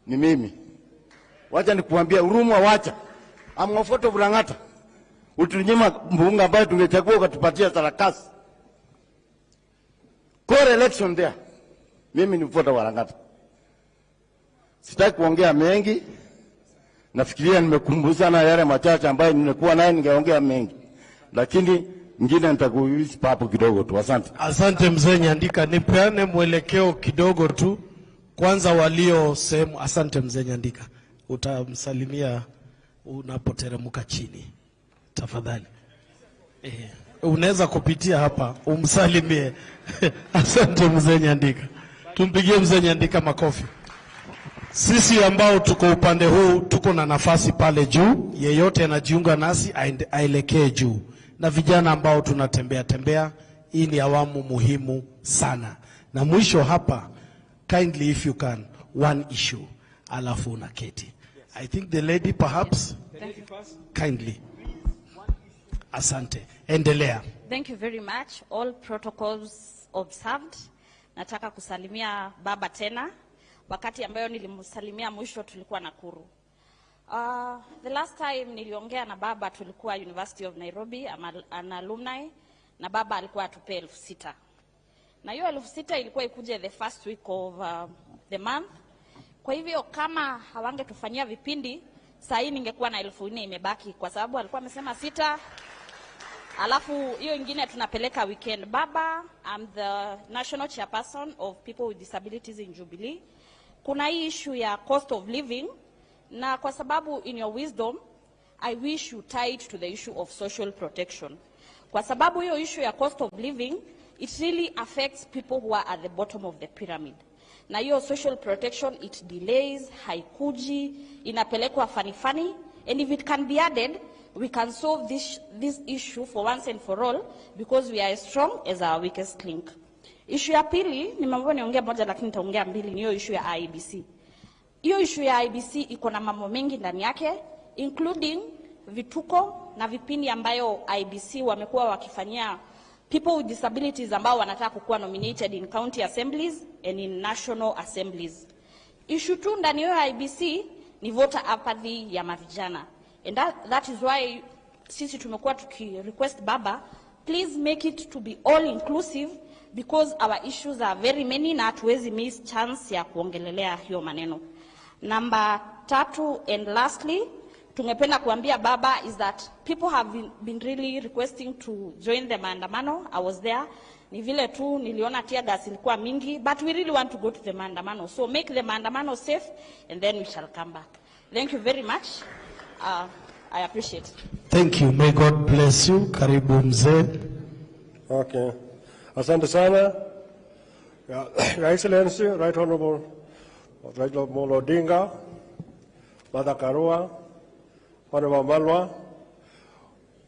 [SPEAKER 8] ni mimi. Wacha nikuambia huruma, wacha. Amwafoto Bulangata. Utunyima mbunga ambaye tungechagua ukatupatia sarakasi.
[SPEAKER 11] core election there. Mimi ni voter wa Lang'ata. Sitaki kuongea mengi. Nafikiria nimekumbusana yale machache ambayo nimekuwa naye ningeongea mengi. Lakini ngine nitakuuliza papo kidogo tu. Asante.
[SPEAKER 12] Asante mzee Nyandika, nipeane mwelekeo kidogo tu. Kwanza walio sehemu, asante mzee Nyandika. Utamsalimia unapoteremka chini. Tafadhali. Unaweza kupitia hapa umsalimie. Asante mzee Nyandika. Tumpigie mzee Nyandika makofi. Sisi ambao tuko upande huu tuko na nafasi pale juu, yeyote anajiunga nasi aelekee juu. Na vijana ambao tunatembea tembea, hii ni awamu muhimu sana. Na mwisho hapa, kindly if you can, one issue, alafu unaketi. I think the lady perhaps, kindly. Asante. Endelea.
[SPEAKER 13] Thank you very much. All protocols observed. Nataka kusalimia baba tena. Wakati ambayo nilimsalimia mwisho tulikuwa Nakuru. The last time niliongea na baba tulikuwa University of Nairobi, an alumni, na baba alikuwa atupe 6,000. Na hiyo 6,000 ilikuwa ikuje the first week of the month. Kwa hivyo kama hawangetufanyia vipindi, saa hii ningekuwa na 4,000 imebaki kwa sababu alikuwa amesema 6. Alafu hiyo ingine tunapeleka weekend. Baba, I'm the national chairperson of people with disabilities in Jubilee. Kuna hii issue ya cost of living, na kwa sababu in your wisdom, I wish you tie it to the issue of social protection. Kwa sababu hiyo issue ya cost of living, it really affects people who are at the bottom of the pyramid. Na hiyo social protection, it delays, haikuji, inapelekwa funny, and if it can be added, we can solve this issue for once and for all, because we are as strong as our weakest link. Issue ya pili, nimeambiwa niongea moja lakini nitaongea mbili, ni hiyo issue ya IEBC. Hiyo issue ya IEBC iko na mambo mengi ndani yake, including vituko na vipindi ambayo IEBC wamekuwa wakifanyia people with disabilities ambao wanataka kukuwa nominated in county assemblies and in national assemblies. Issue tu ndani ya IEBC ni voter apathy ya mavijana. And that is why sisi tumekuwa request baba, please make it to be all inclusive, because our issues are very many na hatuwezi miss chance ya kuongelelea hiyo maneno. Number 3 and lastly, tungependa kuambia baba is that people have been really requesting to join the maandamano. I was there. Ni vile tu niliona tear gas ilikuwa mingi, but we really want to go to the maandamano. So make the maandamano safe and then we shall come back. Thank you very much. I appreciate it.
[SPEAKER 12] Thank you. May God bless you. Karibu mzee.
[SPEAKER 14] Okay. Asante sana. Your Excellency, Right Honorable Odinga, Mother Karua, Honorable Malwa.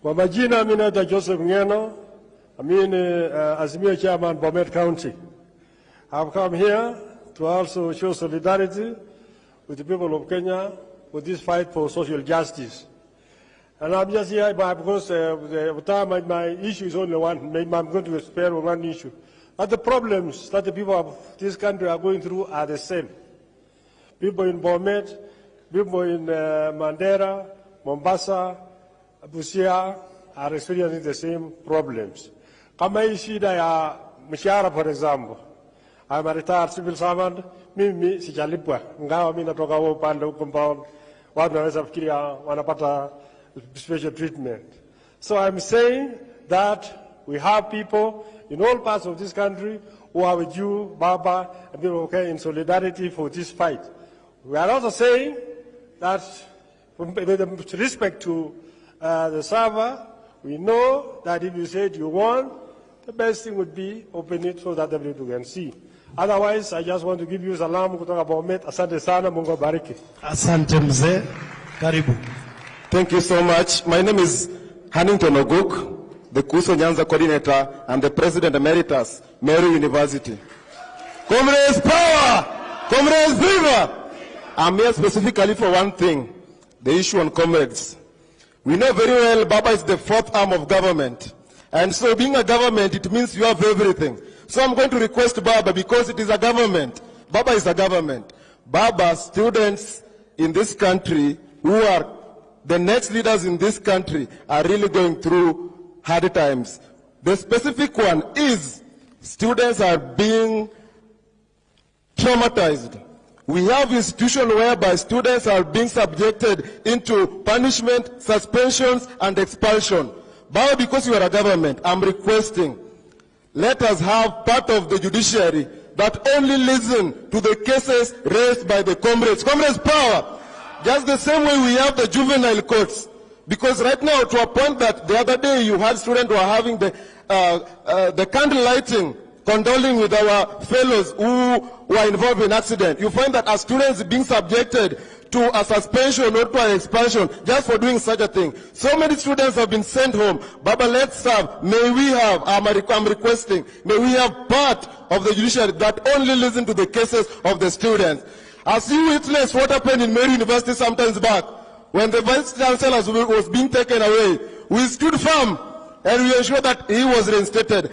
[SPEAKER 14] Kwa majina mimi naitwa Joseph Ngeno. I'm Azimio Chairman, Bomet County. I've come here to also show solidarity with the people of Kenya with this fight for social justice. And I'm just here because the time my issue is only one. Maybe I'm going to spare one issue. But the problems that the people of this country are going through are the same. People in Bomet, people in Mandera, Mombasa, Busia are experiencing the same problems. Kama hii shida ya mshahara, for example, I'm a retired civil servant, mimi sijalipwa, ingawa mimi natoka upande compound, watu wanaweza fikiria wanapata special treatment. So I'm saying that we have people in all parts of this country who are with you, Baba, and people okay in solidarity for this fight. We are also saying that with respect to the server, we know that if you said you won, the best thing would be open it so that everybody can see. Otherwise, I just want to give you salam kutoka Bomet. Asante sana, Mungu bariki.
[SPEAKER 12] Asante mzee. Karibu.
[SPEAKER 15] Thank you so much. My name is Hannington Oguk, the Kuso Nyanza coordinator and the President Emeritus, Meru University. Comrades power! Comrades viva! I'm here specifically for one thing, the issue on comrades. We know very well Baba is the fourth arm of government. And so being a government, it means you have everything. So I'm going to request Baba, because it is a government. Baba is a government. Baba, students in this country who are the next leaders in this country are really going through hard times. The specific one is Students are being traumatized. We have institutions whereby students are being subjected into punishment, suspensions, and expulsion. But because you are a government, I'm requesting, let us have part of the judiciary that only listen to the cases raised by the comrades. Comrades power! Just the same way we have the juvenile courts. Because right now, to a point that the other day you had students who are having the candle lighting, condoling with our fellows who were involved in accident. You find that as students being subjected to a suspension or to an expulsion just for doing such a thing. So many students have been sent home. Baba, let's have, may we have, I'm requesting, may we have part of the judiciary that only listen to the cases of the students. As you witnessed what happened in Mary University sometimes back, when the vice chancellor was being taken away, we stood firm and we ensured that he was reinstated.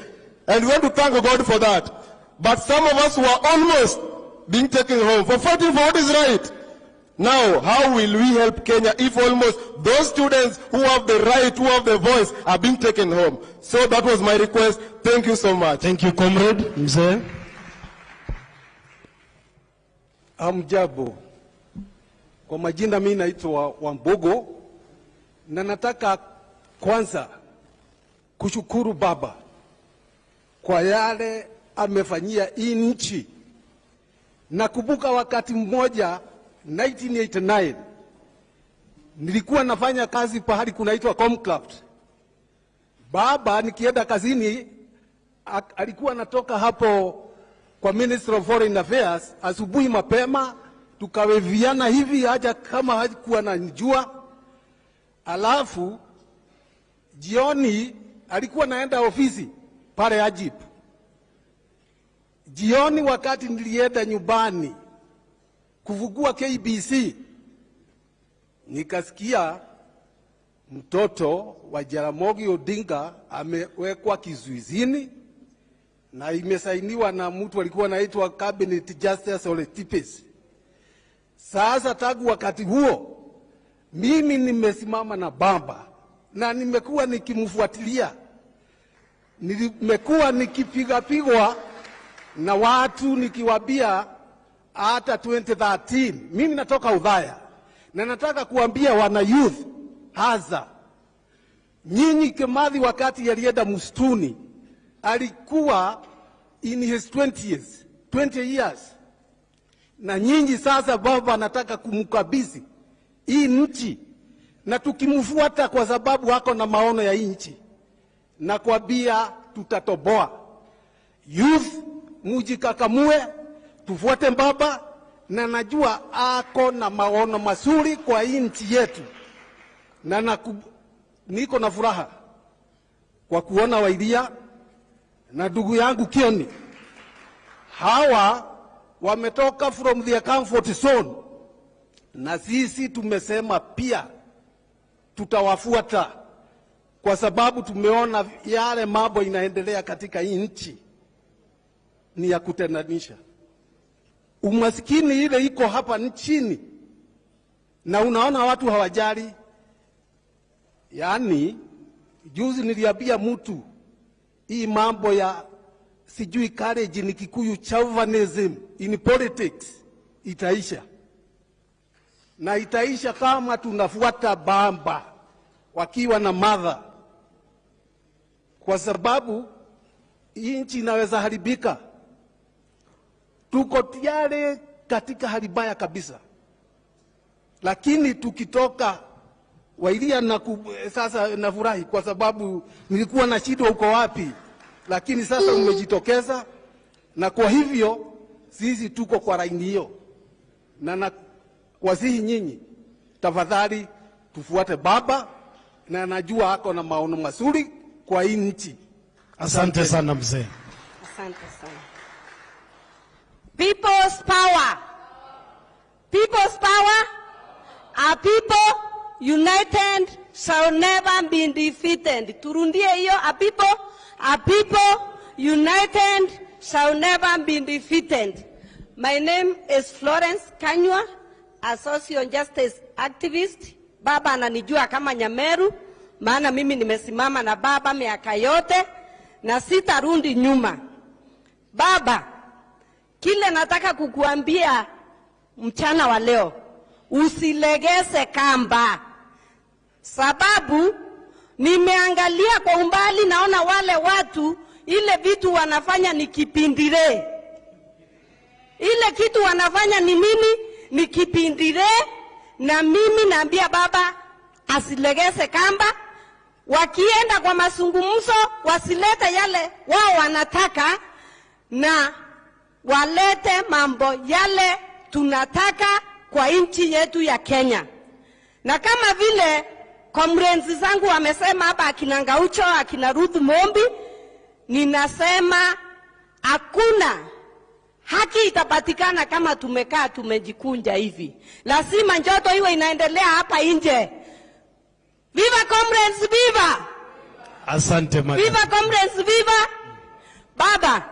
[SPEAKER 15] And we want to thank God for that. But some of us were almost being taken home for fighting for what is right. Now, how will we help Kenya if almost those students who have the right, who have the voice, are being taken home? So that was my request. Thank you so much.
[SPEAKER 12] Thank you, comrade. Mzee.
[SPEAKER 16] Amjabo. Kwa majina mimi naitwa Wambogo na nataka kwanza kushukuru baba kwa yale amefanyia hii nchi. Nakumbuka wakati mmoja 1989 nilikuwa nafanya kazi pahali kunaitwa Comcraft. Baba nikienda kazini alikuwa natoka hapo kwa Ministry of Foreign Affairs asubuhi mapema, tukaweviana hivi haja kama hakuwa ananijua. Alafu jioni alikuwa naenda ofisi pale Ajip. Jioni wakati nilienda nyumbani kufungua KBC, nikasikia mtoto wa Jaramogi Odinga amewekwa kizuizini na imesainiwa na mtu alikuwa anaitwa Cabinet Justice Ole Tipes. Sasa tangu wakati huo mimi nimesimama na baba na nimekuwa nikimfuatilia. Nimekuwa nikipigwa na watu nikiwaambia hata 2013 mimi natoka Udhaya na nataka kuambia wana youth haza nyinyi Kimathi wakati yalienda msituni alikuwa in his 20 years na nyinyi sasa baba anataka kumkabidhi hii nchi na tukimfuata kwa sababu hako na maono ya nchi na kuambia tutatoboa. Youth mujikakamue, tufuate baba na najua ako na maono mazuri kwa nchi yetu. Na niko na furaha kwa kuona Wairia na ndugu yangu Kioni. Hawa wametoka from their comfort zone na sisi tumesema pia tutawafuata kwa sababu tumeona yale mambo inaendelea katika nchi ni ya kutendanisha. Umaskini ile iko hapa nchini na unaona watu hawajali. Yaani juzi niliambia mtu hii mambo ya sijui courage ni Kikuyu chauvinism in politics itaisha. Na itaisha kama tunafuata baba wakiwa na mother. Kwa sababu nchi inaweza haribika. Tuko tayari katika hali mbaya kabisa. Lakini tukitoka Wairia na sasa nafurahi kwa sababu nilikuwa na shida uko wapi. Lakini sasa umejitokeza na kwa hivyo sisi tuko kwa laini hiyo. Na wasihi nyinyi tafadhali tufuate baba na najua ako na maono mazuri kwa hii nchi.
[SPEAKER 12] Asante sana mzee.
[SPEAKER 13] Asante sana. People's power. People's power. Our people united shall never be defeated. Turundie hiyo, our people united shall never be defeated. My name is Florence Kanywa, a social justice activist. Baba ananijua kama Nyameru, maana mimi nimesimama na baba miaka yote na sitarudi nyuma.
[SPEAKER 17] Baba, kile nataka kukuambia mchana wa leo, usilegeze kamba. Sababu nimeangalia kwa umbali, naona wale watu ile vitu wanafanya ni kipindire. Ile kitu wanafanya ni nini? Ni kipindire. Na mimi naambia baba asilegeze kamba. Wakienda kwa mazungumzo wasilete yale wao wanataka, na walete mambo yale tunataka kwa nchi yetu ya Kenya. Na kama vile comrades zangu wamesema hapa, akina Ngaucho, akina Ruth Mombi, ninasema hakuna haki itapatikana kama tumekaa tumejikunja hivi. Lazima njoto iwe inaendelea hapa nje. Viva comrades, viva!
[SPEAKER 12] Asante madam.
[SPEAKER 17] Viva comrades, viva! Baba,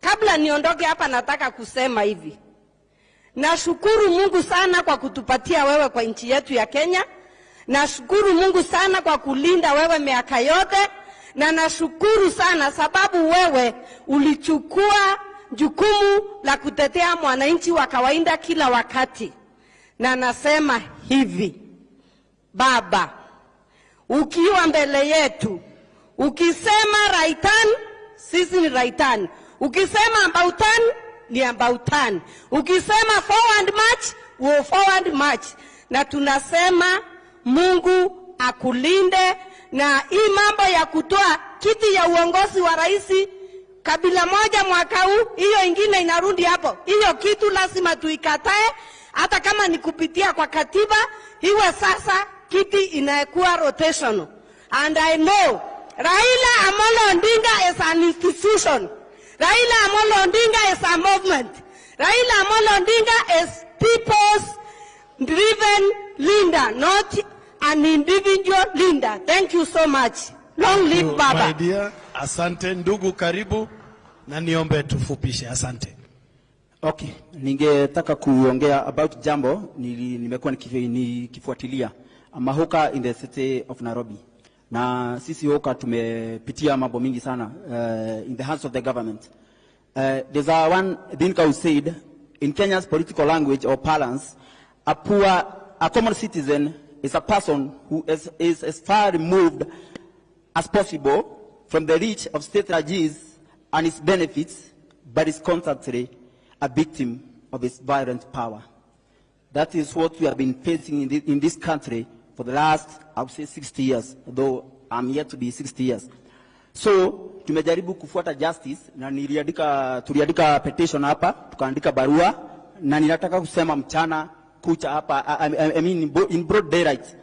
[SPEAKER 17] kabla niondoke hapa nataka kusema hivi. Nashukuru Mungu sana kwa kutupatia wewe kwa nchi yetu ya Kenya. Nashukuru Mungu sana kwa kulinda wewe miaka yote. Na nashukuru sana sababu wewe ulichukua jukumu la kutetea mwananchi wa kawaida kila wakati. Na nasema hivi, baba, ukiwa mbele yetu, ukisema right turn, sisi ni right turn. Ukisema about turn, ni about turn. Ukisema forward march, we'll forward march. Na tunasema Mungu akulinde, na hii mambo ya kutoa kiti ya uongozi wa rais kabila moja mwaka huu, hiyo ingine inarudi hapo. Hiyo kitu lazima tuikatae, hata kama ni kupitia kwa katiba, iwe sasa kiti inakuwa rotational. And I know Raila Amolo Odinga is an institution. Raila Amolo Odinga is a movement. Raila Amolo Odinga is people's driven leader, not an individual leader. Thank you so much. Long live Baba.
[SPEAKER 12] My dear, asante ndugu, karibu na niombe tufupishe. Asante.
[SPEAKER 18] Okay, ningetaka kuongea about jambo nimekuwa nikifuatilia mahoka in the city of Nairobi. Na sisi hoka tumepitia mambo mingi sana in the hands of the government. There's a one Dinka who said, in Kenya's political language or parlance, a common citizen is a person who is as far removed as possible from the reach of state regimes and its benefits, but is constantly a victim of its violent power. That is what we have been facing in this country for the last, I would say, 60 years, though I'm yet to be 60 years. So, tumejaribu kufuata justice, na tuliandika petition hapa, tukaandika barua, na ninataka kusema mchana kucha hapa, I mean in broad daylight.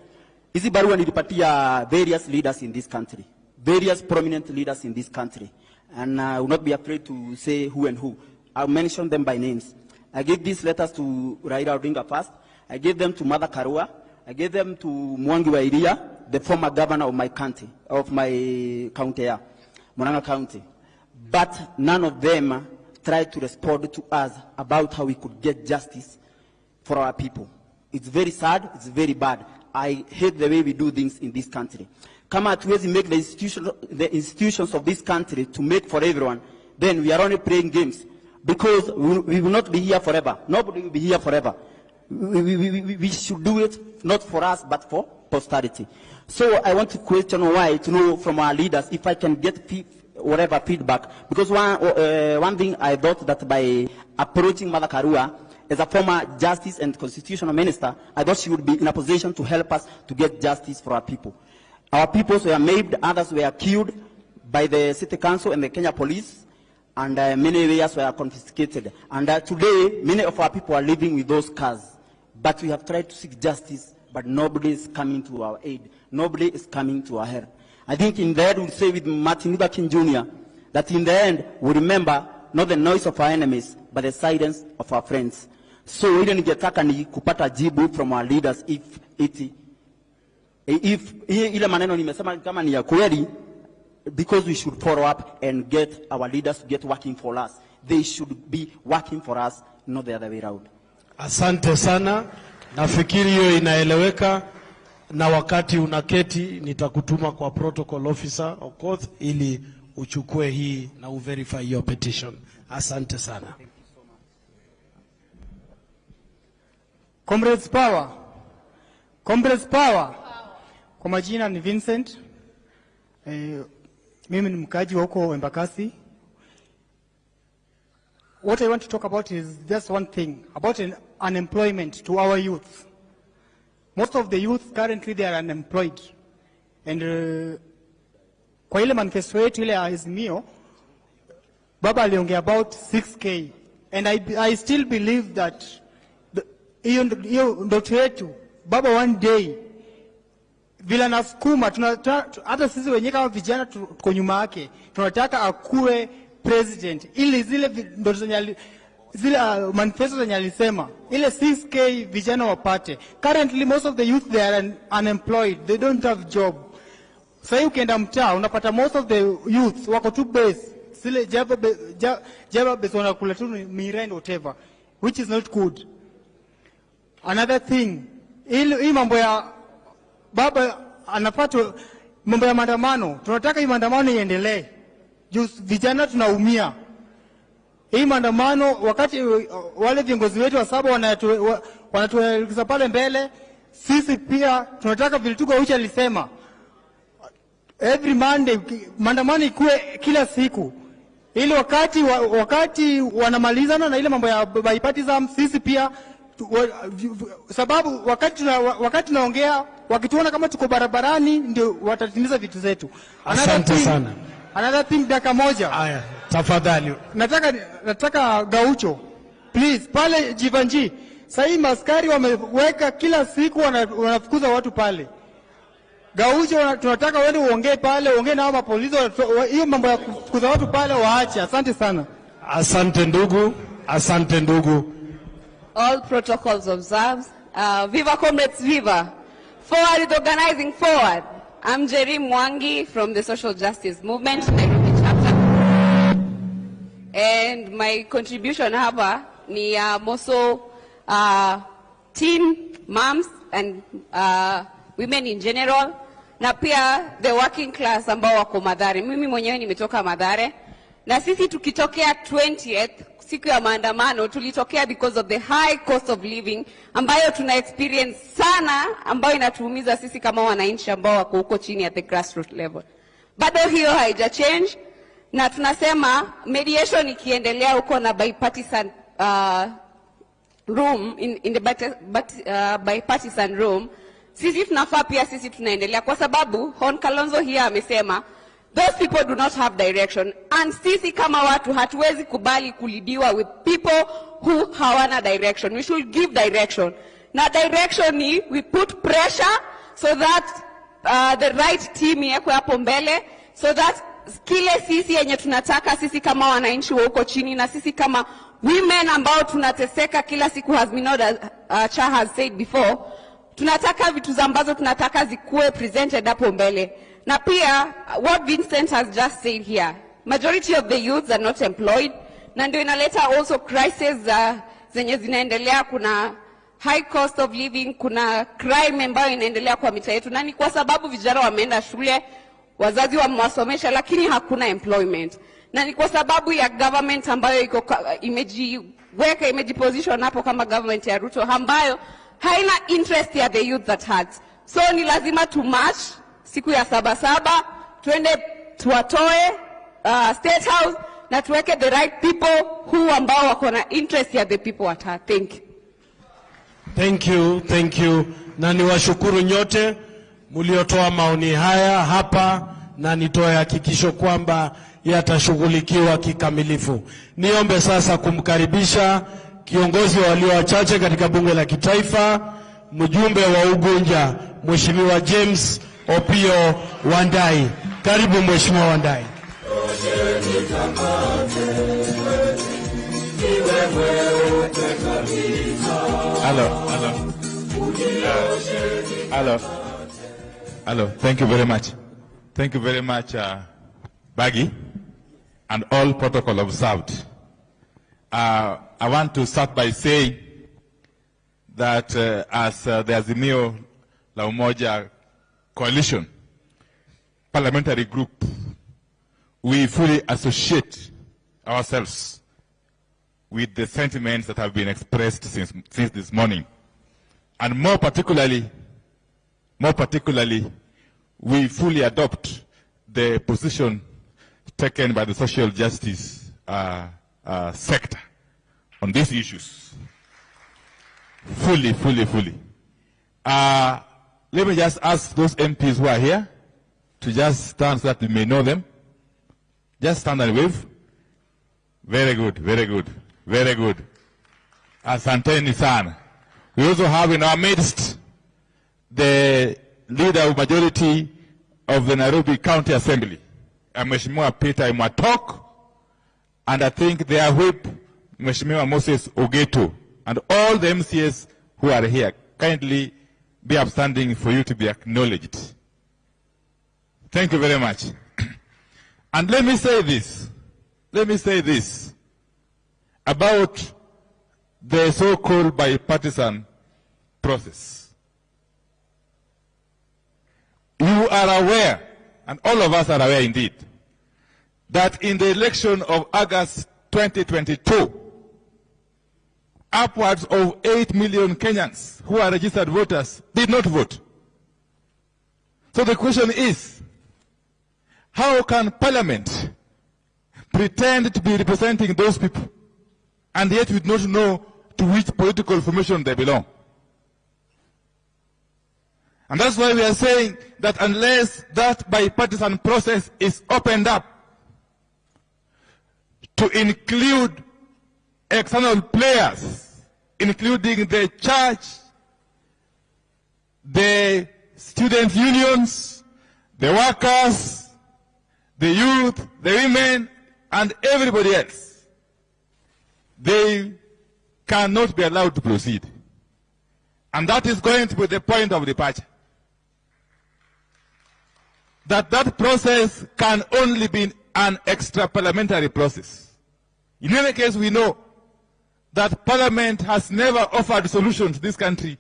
[SPEAKER 18] Hizi barua nilipatia various leaders in this country, various prominent leaders in this country, and I will not be afraid to say who and who. I'll mention them by names. I gave these letters to Raila Odinga first. I gave them to Mother Karua. I gave them to Mwangi wa Iria, the former governor of my county, Murang'a County. But none of them tried to respond to us about how we could get justice for our people. It's very sad, it's very bad. I hate the way we do things in this country. Kama hatuwezi make the institutions of this country to make for everyone, then we are only playing games. Because we will not be here forever. Nobody will be here forever. We should do it not for us, but for posterity. So I want to question why, to know from our leaders if I can get whatever feedback. Because one thing I thought that by approaching Mother Karua as a former justice and constitutional minister, I thought she would be in a position to help us to get justice for our people. Our people were maimed, others were killed by the city council and the Kenya police, and many areas were confiscated. And today, many of our people are living with those cars. But we have tried to seek justice, but nobody is coming to our aid. Nobody is coming to our help. I think in the end, we'll say with Martin Luther King Jr., that in the end, we remember not the noise of our enemies, but the silence of our friends. So, ile ningetaka ni kupata jibu from our leaders if ile maneno nimesema kama ni ya kweli, because we should follow up and get our leaders to get working for us. They should be working for us, not the other way around.
[SPEAKER 12] Asante sana. Nafikiri hiyo inaeleweka, na wakati unaketi nitakutuma kwa protocol officer of course ili uchukue hii na uverify your petition. Asante sana.
[SPEAKER 19] Comrades Power. Comrades Power. Kwa majina ni Vincent. Mimi ni mkaji wa huko Embakasi. What I want to talk about is just one thing, about unemployment to our youth. Most of the youth currently they are unemployed. And kwa ile manifesto yetu ile Azimio, Baba aliongea about 6K. And I still believe that hiyo ndoto yetu, Baba one day, vila nasukuma, hata sisi wenyewe kama vijana tuko nyuma yake, tunataka akue president, ili zile ndoto zenye zile manifesto zenye alisema, ile 6K vijana wapate. Currently most of the youth they are unemployed, they don't have job. Sasa ukienda mtaa unapata most of the youth wako tu base, zile java base wanakula tu miraa and whatever, which is not good. Another thing, hii mambo ya Baba anapata mambo ya maandamano, tunataka hii maandamano iendelee. Vijana tunaumia. Hii maandamano wakati wale viongozi wetu wa saba wanatuelekeza pale mbele, sisi pia tunataka vile tuko ucha alisema. Every Monday maandamano ikue kila siku. Ili wakati wanamalizana na ile mambo ya bipartisan, sisi pia sababu wakati tunaongea wakituona kama tuko barabarani ndio watatimiza vitu zetu.
[SPEAKER 12] Asante sana.
[SPEAKER 19] Another thing, dakika moja.
[SPEAKER 12] Aya, tafadhali.
[SPEAKER 19] Nataka Gaucho. Please, pale Jivanji. Sasa maskari wameweka kila siku wanafukuza watu pale. Gaucho tunataka wewe uongee pale, uongee na mapolisi, hiyo mambo ya kufukuza watu pale waache. Asante sana.
[SPEAKER 12] Asante ndugu. Asante ndugu.
[SPEAKER 20] All protocols observed. Viva comrades, viva. Forward is organizing forward. I'm Jerry Mwangi from the Social Justice Movement, Nairobi chapter. And my contribution hapa ni moso teen moms and women in general, na pia the working class ambao wako Mathare. Mimi mwenyewe nimetoka Mathare, na sisi tukitokea 20th siku ya maandamano tulitokea because of the high cost of living ambayo tuna experience sana, ambayo inatuumiza sisi kama wananchi ambao wako huko chini at the grassroots level. Bado hiyo haija change, na tunasema mediation ikiendelea huko na bipartisan room in the bipartisan room, sisi tunafaa pia sisi tunaendelea, kwa sababu Hon Kalonzo here amesema those people do not have direction, and sisi kama watu hatuwezi kubali kulidiwa with people who hawana direction. We should give direction. Na direction ni we put pressure so that the right team yeko hapo mbele, so that kile sisi yenye tunataka sisi kama wananchi wa huko chini, na sisi kama women ambao tunateseka kila siku, as Minoda Cha has said before, tunataka vitu ambazo tunataka zikuwe presented hapo mbele. Na pia what Vincent has just said here, majority of the youths are not employed, na ndio inaleta also crisis zenye zinaendelea. Kuna high cost of living, kuna crime ambayo inaendelea kwa mitaa yetu, na ni kwa sababu vijana wameenda shule, wazazi wamewasomesha, lakini hakuna employment. Na ni kwa sababu ya government ambayo imejiposition hapo kama government ya Ruto, ambayo haina interest ya the youth that has. So ni lazima to march siku ya 7/7, tuende tuwatoe State House na tuweke the right people who ambao wako na interest ya the people at heart. Thank you.
[SPEAKER 12] Thank you, thank you. Na niwashukuru nyote mliotoa maoni haya hapa, na nitoe hakikisho kwamba yatashughulikiwa kikamilifu. Niombe sasa kumkaribisha kiongozi wa walio wachache katika bunge la kitaifa, mjumbe wa Ugunja, Mheshimiwa James Opio Wandai. Karibu Mheshimiwa Wandai.
[SPEAKER 21] Hello. Thank you very much. Thank you very much, Baggy, and all protocol observed. I want to start by saying that as the Azimio la Umoja Coalition Parliamentary Group, we fully associate ourselves with the sentiments that have been expressed since this morning. And more particularly, we fully adopt the position taken by the social justice sector on these issues. Fully. Let me just ask those MPs who are here to just stand so that we may know them. Just stand and wave. Very good. Asanteni sana. We also have in our midst the leader of majority of the Nairobi County Assembly, Mheshimiwa Peter Imwatok, and I think their whip, Mheshimiwa Moses Ogeto, and all the MCS who are here. Kindly be upstanding for you to be acknowledged. Thank you very much. And let me say this about the so-called bipartisan process. You are aware, and all of us are aware indeed, that in the election of August 2022, upwards of 8 million Kenyans who are registered voters did not vote. So the question is, how can Parliament pretend to be representing those people and yet we do not know to which political formation they belong? And that's why we are saying that unless that bipartisan process is opened up to include external players, including the church, the student unions, the workers, the youth, the women, and everybody else, they cannot be allowed to proceed. And that is going to be the point of departure. That process can only be an extra-parliamentary process. In any case, we know that Parliament has never offered solutions to this country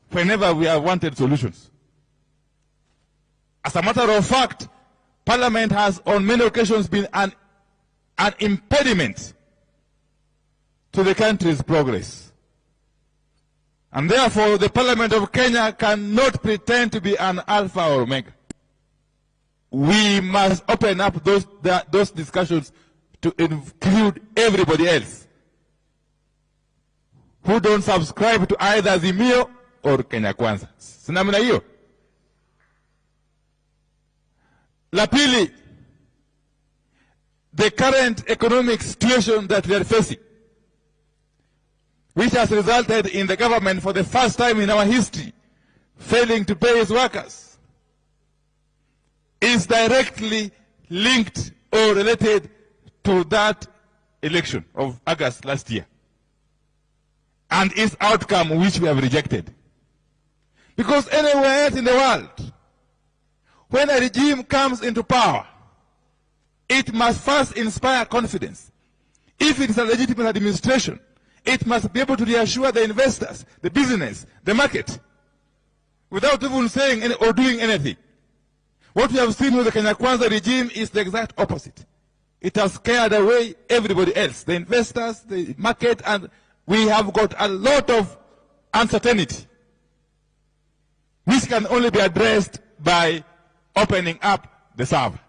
[SPEAKER 21] whenever we have wanted solutions. As a matter of fact, Parliament has on many occasions been an impediment to the country's progress. And therefore, the Parliament of Kenya cannot pretend to be an alpha or omega. We must open up those discussions to include everybody else who don't subscribe to either Azimio or Kenya Kwanza. Sinamna hiyo. La pili, the current economic situation that we are facing, which has resulted in the government for the first time in our history failing to pay its workers, is directly linked or related to that election of August last year and its outcome, which we have rejected. Because anywhere else in the world, when a regime comes into power, it must first inspire confidence. If it is a legitimate administration, it must be able to reassure the investors, the business, the market, without even saying or doing anything. What we have seen with the Kenya Kwanza regime is the exact opposite. It has scared away everybody else, the investors, the market, and we have got a lot of uncertainty, which can only be addressed by opening up the server.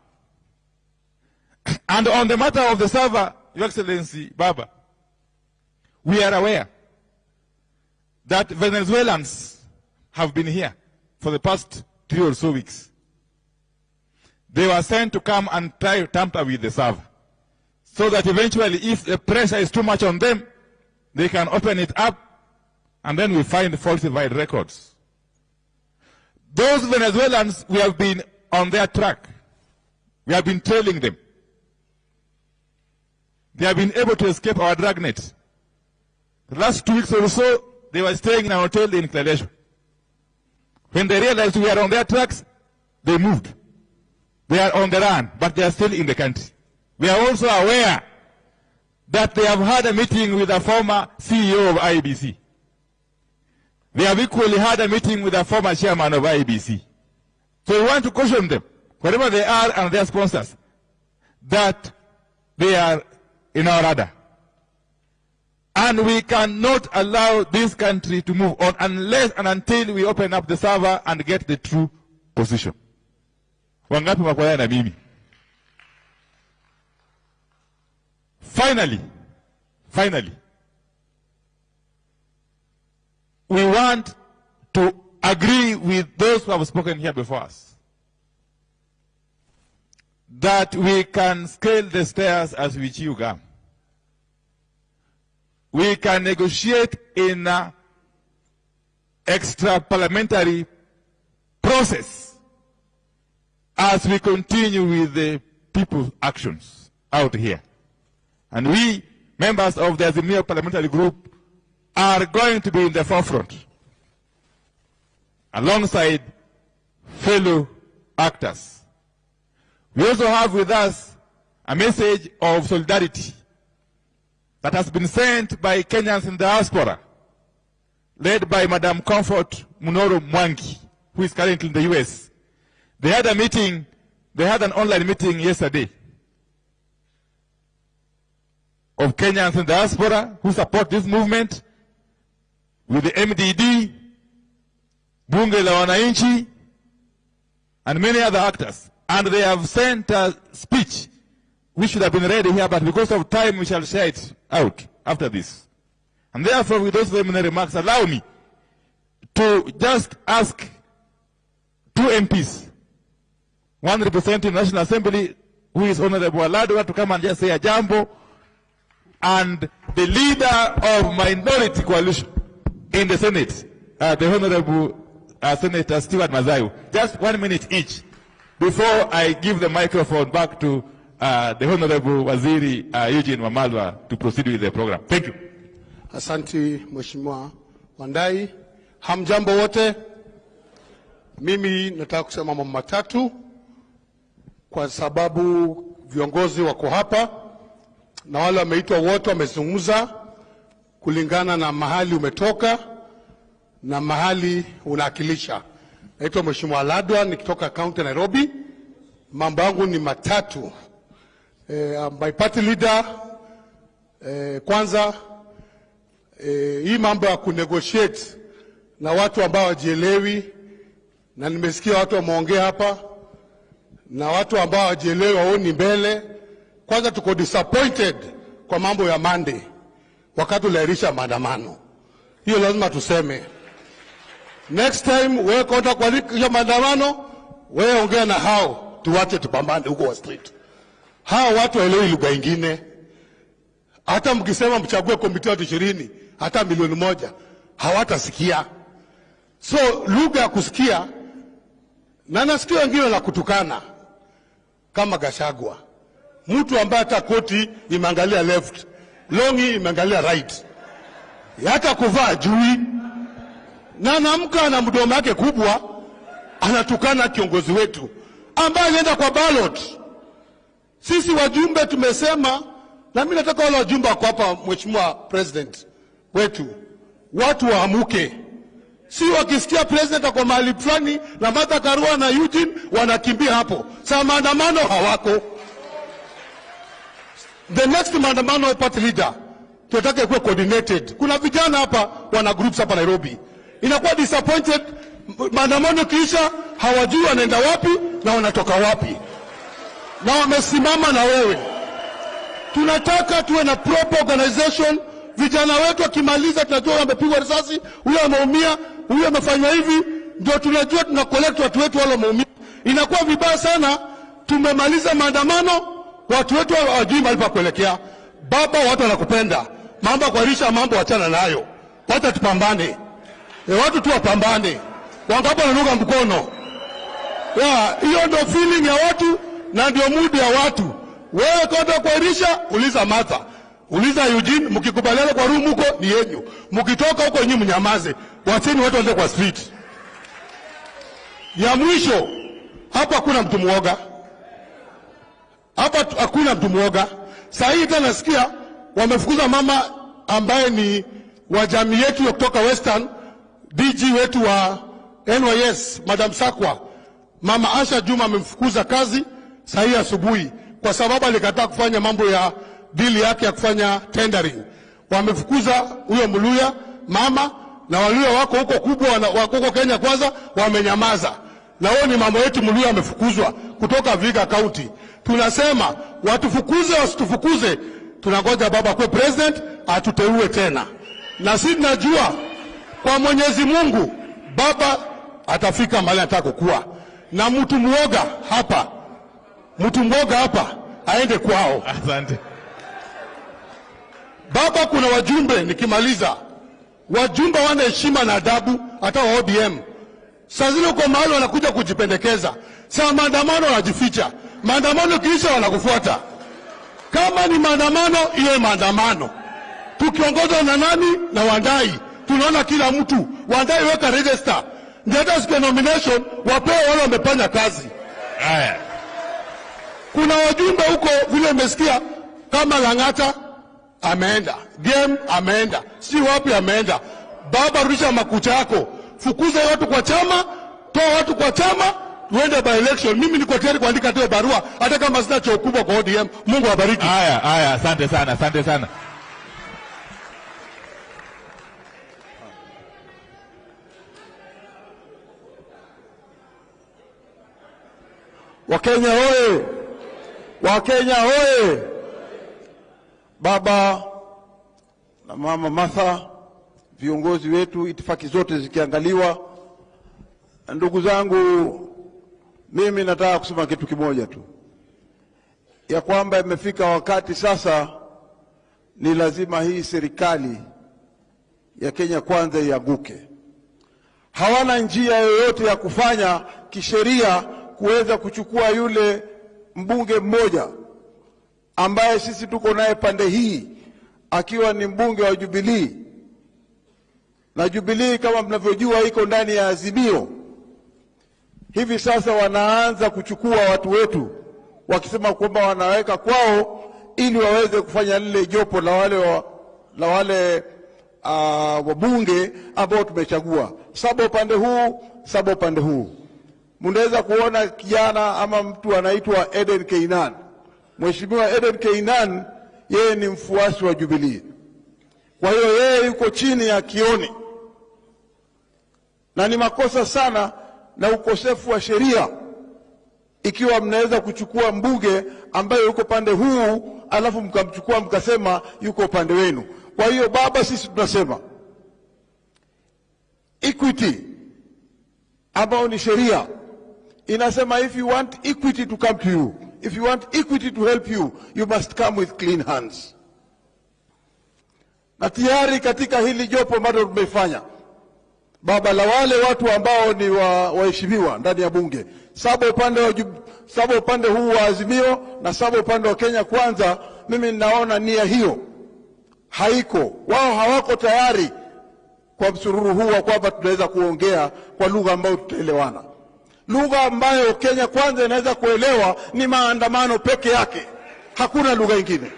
[SPEAKER 21] And on the matter of the server, Your Excellency Baba, we are aware that Venezuelans have been here for the past 3 or so weeks. They were sent to come and try to tamper with the server, so that eventually, if the pressure is too much on them, they can open it up, and then we find falsified records. Those Venezuelans, we have been on their track. We have been trailing them. They have been able to escape our dragnet. The last 2 weeks or so, they were staying in a hotel in Clarendon. When they realized we are on their tracks, they moved. They are on the run, but they are still in the country. We are also aware that they have had a meeting with a former CEO of IEBC. They have equally had a meeting with a former chairman of IEBC. So we want to caution them, wherever they are and their sponsors, that they are in our radar. And we cannot allow this country to move on unless and until we open up the server and get the true position. Wangapi makubaliana na mimi? Finally, we want to agree with those who have spoken here before us that we can scale the stairs as we chew gum. We can negotiate in an extra parliamentary process as we continue with the people's actions out here. And we, members of the Azimio Parliamentary Group, are going to be in the forefront alongside fellow actors. We also have with us a message of solidarity that has been sent by Kenyans in the diaspora, led by Madam Comfort Munoro Mwangi, who is currently in the US. They had a meeting, they had an online meeting yesterday of Kenyans in the diaspora who support this movement with the MDD, Bunge la Wananchi, and many other actors. And they have sent a speech which should have been read here, but because of time we shall share it out after this. And therefore, with those preliminary remarks, allow me to just ask two MPs, one representing the National Assembly, who is Honorable Aladwa, to come and just say a jambo, and the leader of Minority Coalition in the Senate, the Honorable Senator Stewart Mazayo. Just 1 minute each before I give the microphone back to the Honorable Waziri Eugene Wamalwa to proceed with the program. Thank you.
[SPEAKER 16] Asante Mheshimiwa Wandai. Hamjambo wote. Mimi nataka kusema mambo matatu kwa sababu viongozi wako hapa na wale wameitwa wote wamezungumza kulingana na mahali umetoka na mahali unawakilisha. Naitwa Mheshimiwa Aladwa nikitoka kaunti ya Nairobi. Mambo yangu ni matatu. My party leader, kwanza hii mambo ya kunegotiate na watu ambao wajielewi, na nimesikia watu wameongea hapa na watu ambao wajielewi waoni mbele. Kwanza tuko disappointed kwa mambo ya Monday wakati ulairisha maandamano. Hiyo lazima tuseme. Next time wewe kwenda kualisha maandamano, wewe ongea na hao tuwache tupambane huko wa street. Hao watu waelewi lugha nyingine. Hata mkisema mchague komiti ya 20, hata milioni 1, hawatasikia. So lugha ya kusikia, na nasikia wengine la kutukana kama Gachagua. Mtu ambaye hata koti imeangalia left, longi imeangalia right. Hata kuvaa jui. Na anamka na mdomo wake kubwa anatukana kiongozi wetu ambaye anaenda kwa ballot. Sisi wajumbe tumesema, na mimi nataka wale wajumbe wako hapa, Mheshimiwa President wetu, watu waamuke. Si wakisikia president kwa mahali fulani na Martha Karua na Eugene wanakimbia hapo. Sa maandamano hawako. The next maandamano party leader tunataka kuwa coordinated. Kuna vijana hapa wana groups hapa Nairobi. Inakuwa disappointed, maandamano kisha hawajui wanaenda wapi na wanatoka wapi. Na wamesimama na wewe. Tunataka tuwe na proper organization. Vijana wetu wakimaliza tunajua wamepigwa risasi, huyo ameumia, huyo amefanywa hivi, ndio tunajua tuna collect watu wetu wale wameumia. Inakuwa vibaya sana tumemaliza maandamano, watu wetu hawajui mahali pa kuelekea. Baba, watu wanakupenda. Mambo kuarisha mambo achana nayo. Wacha tupambane. Watu tu wapambane. Wangapo wananuka mkono. Hiyo ndio feeling ya watu na ndio mood ya watu. Wewe kwenda kuarisha, uliza Martha. Uliza Eugene, mkikubaliana kwa room huko ni yenu. Mkitoka huko nyinyi mnyamaze. Wacheni watu waende kwa street. Ya mwisho, hapa hakuna mtu muoga. Hapa hakuna mtu muoga. Sasa hii tena nasikia wamefukuza mama ambaye ni wa jamii yetu kutoka Western, DG wetu wa NYS, Madam Sakwa. Mama Asha Juma amemfukuza kazi saa hii asubuhi
[SPEAKER 2] kwa sababu alikataa kufanya mambo ya dili yake ya kufanya tendering. Wamefukuza huyo Muluya mama, na Waluya wako huko kubwa wako huko Kenya Kwanza wamenyamaza. Na wao ni mambo yetu. Muluya amefukuzwa kutoka Vihiga County. Tunasema watufukuze wasitufukuze, tunangoja baba kwa president atuteue tena. Na sisi tunajua kwa Mwenyezi Mungu baba atafika mahali anataka kuwa. Na mtu mwoga hapa aende kwao.
[SPEAKER 21] Asante.
[SPEAKER 2] Baba, kuna wajumbe, nikimaliza, wajumbe wana heshima na adabu, hata wa ODM. Saa zile uko mahali wanakuja kujipendekeza. Saa maandamano wanajificha. Maandamano kisha wanakufuata. Kama ni maandamano, iwe maandamano. Tukiongozwa na nani? Na Wandai. Tunaona kila mtu. Wandai weka register. Ndio siku nomination wapewe wale wamefanya kazi.
[SPEAKER 21] Haya.
[SPEAKER 2] Kuna wajumbe huko vile umesikia kama Lang'ata ameenda, game ameenda, si wapi ameenda. Baba, rudisha makucha yako. Fukuza watu kwa chama, toa watu kwa chama, tuende by election. Mimi niko tayari kuandika hiyo barua hata kama sina cheo kubwa kwa ODM. Mungu awabariki.
[SPEAKER 21] Haya, asante sana, asante sana.
[SPEAKER 15] Wakenya hoye! Wakenya hoye! Baba na mama Martha, viongozi wetu, itifaki zote zikiangaliwa, ndugu zangu, mimi nataka kusema kitu kimoja tu, ya kwamba imefika wakati sasa ni lazima hii serikali ya Kenya Kwanza ianguke. Hawana njia yoyote ya kufanya kisheria kuweza kuchukua yule mbunge mmoja ambaye sisi tuko naye pande hii, akiwa ni mbunge wa Jubilee. Na Jubilee kama mnavyojua iko ndani ya Azimio. Hivi sasa wanaanza kuchukua watu wetu wakisema kwamba wanaweka kwao ili waweze kufanya lile jopo la wale wabunge ambao tumechagua. Saba upande huu, saba upande huu. Mnaweza kuona kijana ama mtu anaitwa Eden Keinan. Mheshimiwa Eden Keinan, yeye ni mfuasi wa Jubilee. Kwa hiyo yeye yuko chini ya Kioni. Na ni makosa sana na ukosefu wa sheria ikiwa mnaweza kuchukua mbunge ambaye yuko pande huu alafu mkamchukua mkasema yuko pande wenu. Kwa hiyo baba, sisi tunasema equity ambao ni sheria inasema, if you want equity to come to you, if you want equity to help you, you must come with clean hands. Na tayari katika hili jopo ambalo tumefanya baba, la wale watu ambao ni waheshimiwa ndani ya bunge, saba upande huu wa Azimio na saba upande wa Kenya Kwanza, mimi ninaona nia hiyo haiko. Wao hawako tayari kwa msururu huu wa kwamba tunaweza kuongea kwa lugha ambayo tutaelewana. Lugha ambayo Kenya Kwanza inaweza kuelewa ni maandamano peke yake, hakuna lugha nyingine.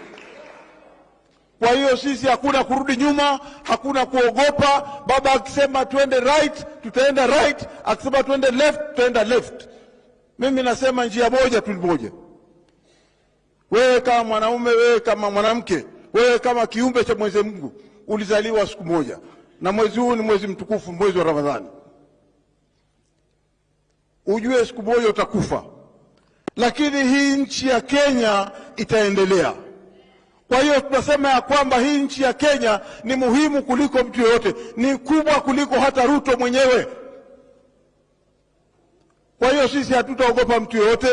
[SPEAKER 15] Kwa hiyo sisi hakuna kurudi nyuma, hakuna kuogopa. Baba akisema tuende right, tutaenda right. Akisema tuende left, tutaenda left. Mimi nasema njia moja tu moja. Wewe kama mwanaume, wewe kama mwanamke, wewe kama kiumbe cha Mwenyezi Mungu, ulizaliwa siku moja. Na mwezi huu ni mwezi mtukufu, mwezi wa Ramadhani. Ujue siku moja utakufa. Lakini hii nchi ya Kenya itaendelea. Kwa hiyo tunasema ya kwamba hii nchi ya Kenya ni muhimu kuliko mtu yoyote, ni kubwa kuliko hata Ruto mwenyewe. Kwa hiyo sisi hatutaogopa mtu yoyote.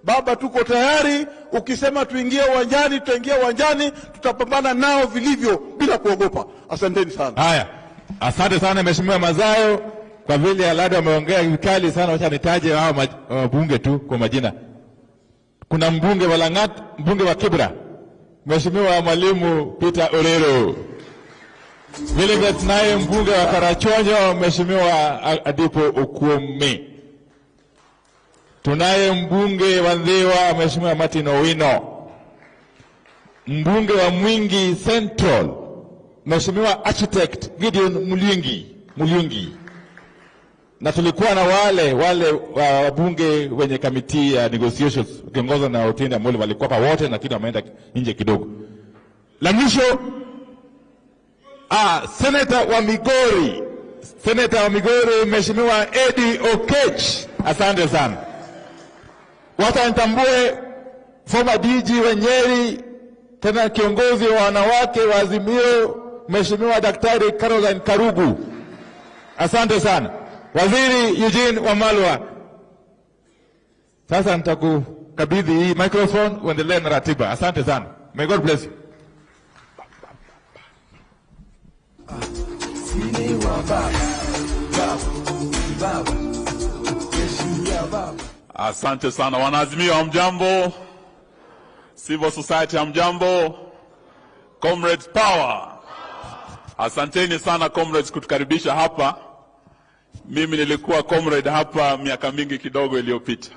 [SPEAKER 15] Baba, tuko tayari. Ukisema tuingie uwanjani, tutaingia uwanjani, tutapambana nao vilivyo bila kuogopa. Asanteni sana.
[SPEAKER 21] Haya, asante sana Mheshimiwa Mazayo. Kwa vile Alado ameongea vikali sana, wacha nitaje hao wabunge tu kwa majina. Kuna mbunge wa Lang'at, mbunge wa Kibra, Mheshimiwa Mwalimu Peter Orero. Vile vile tunaye mbunge wa Karachonyo, Mheshimiwa Adipo Okuome. Tunaye mbunge wa Ndhiwa, Mheshimiwa Martin Owino. Mbunge wa Mwingi Central, Mheshimiwa Architect Gideon Mulungi. na tulikuwa na wale wabunge wenye kamiti ya negotiations ukiongozwa na Otiende Amolo, walikuwa pa wote na kitu wameenda nje kidogo. La mwisho, Senator wa Migori Mheshimiwa Eddie Okech, asante sana. Wacha nitambue former DG wa Nyeri, tena kiongozi wa wanawake wa Azimio Mheshimiwa Daktari Caroline Karugu, asante sana. Waziri Eugene Wamalwa, sasa nitakukabidhi hii microphone uendelee na ratiba. Asante sana. May God bless you.
[SPEAKER 3] Asante sana. Wanaazimio hamjambo, civil society hamjambo, comrades power. Asanteni sana comrades kutukaribisha hapa. Mimi nilikuwa comrade hapa miaka mingi kidogo iliyopita,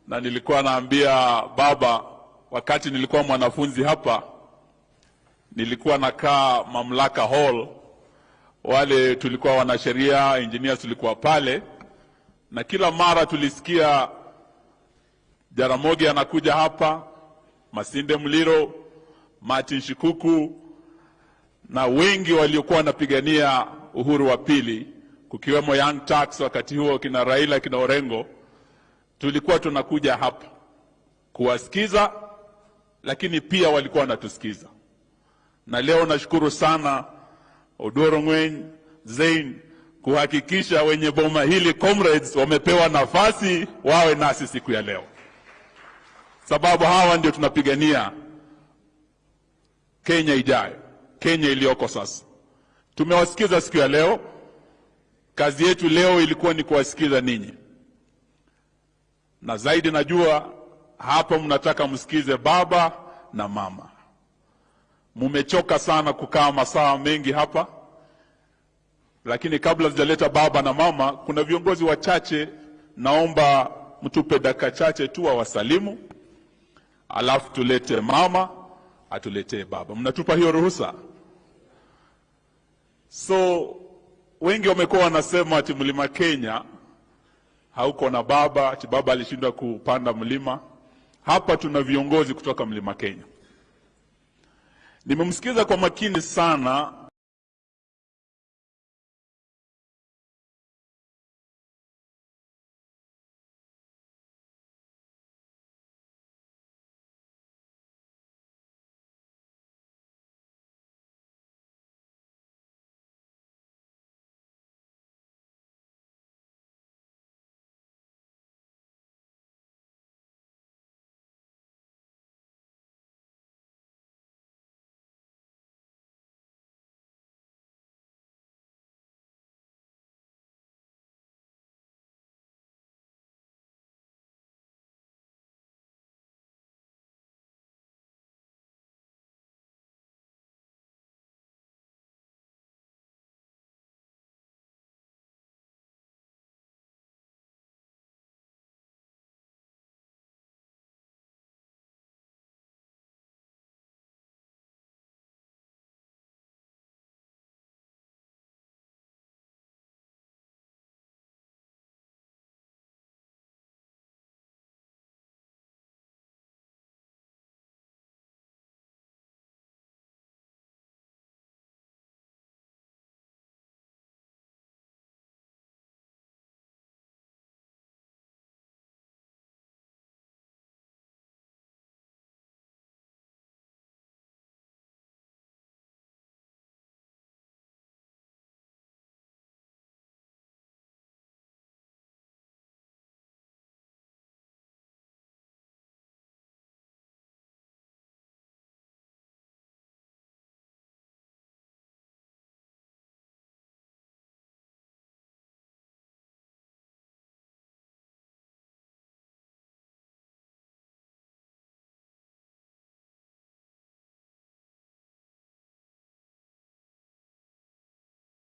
[SPEAKER 3] na nilikuwa naambia baba wakati nilikuwa mwanafunzi hapa, nilikuwa nakaa Mamlaka Hall, wale tulikuwa wanasheria, engineers tulikuwa pale, na kila mara tulisikia Jaramogi anakuja hapa, Masinde Muliro, Martin Shikuku na wengi waliokuwa wanapigania uhuru wa pili, kukiwemo Young Turks wakati huo, kina Raila, kina Orengo. Tulikuwa tunakuja hapa kuwasikiza, lakini pia walikuwa wanatusikiza. Na leo nashukuru sana Odoro Ng'wen, Zain, kuhakikisha wenye boma hili comrades wamepewa nafasi wawe nasi siku ya leo, sababu hawa ndio tunapigania Kenya ijayo, Kenya iliyoko sasa. Tumewasikiza siku ya leo. Kazi yetu leo ilikuwa ni kuwasikiza ninyi, na zaidi najua hapa mnataka msikize baba na mama. Mumechoka sana kukaa masaa mengi hapa, lakini kabla sijaleta baba na mama, kuna viongozi wachache naomba mtupe dakika chache tu wasalimu, alafu tulete mama, atuletee baba. Mnatupa hiyo ruhusa? So wengi wamekuwa wanasema ati mlima Kenya hauko na baba, ati baba alishindwa kupanda mlima. Hapa tuna viongozi kutoka mlima Kenya. Nimemsikiza kwa makini sana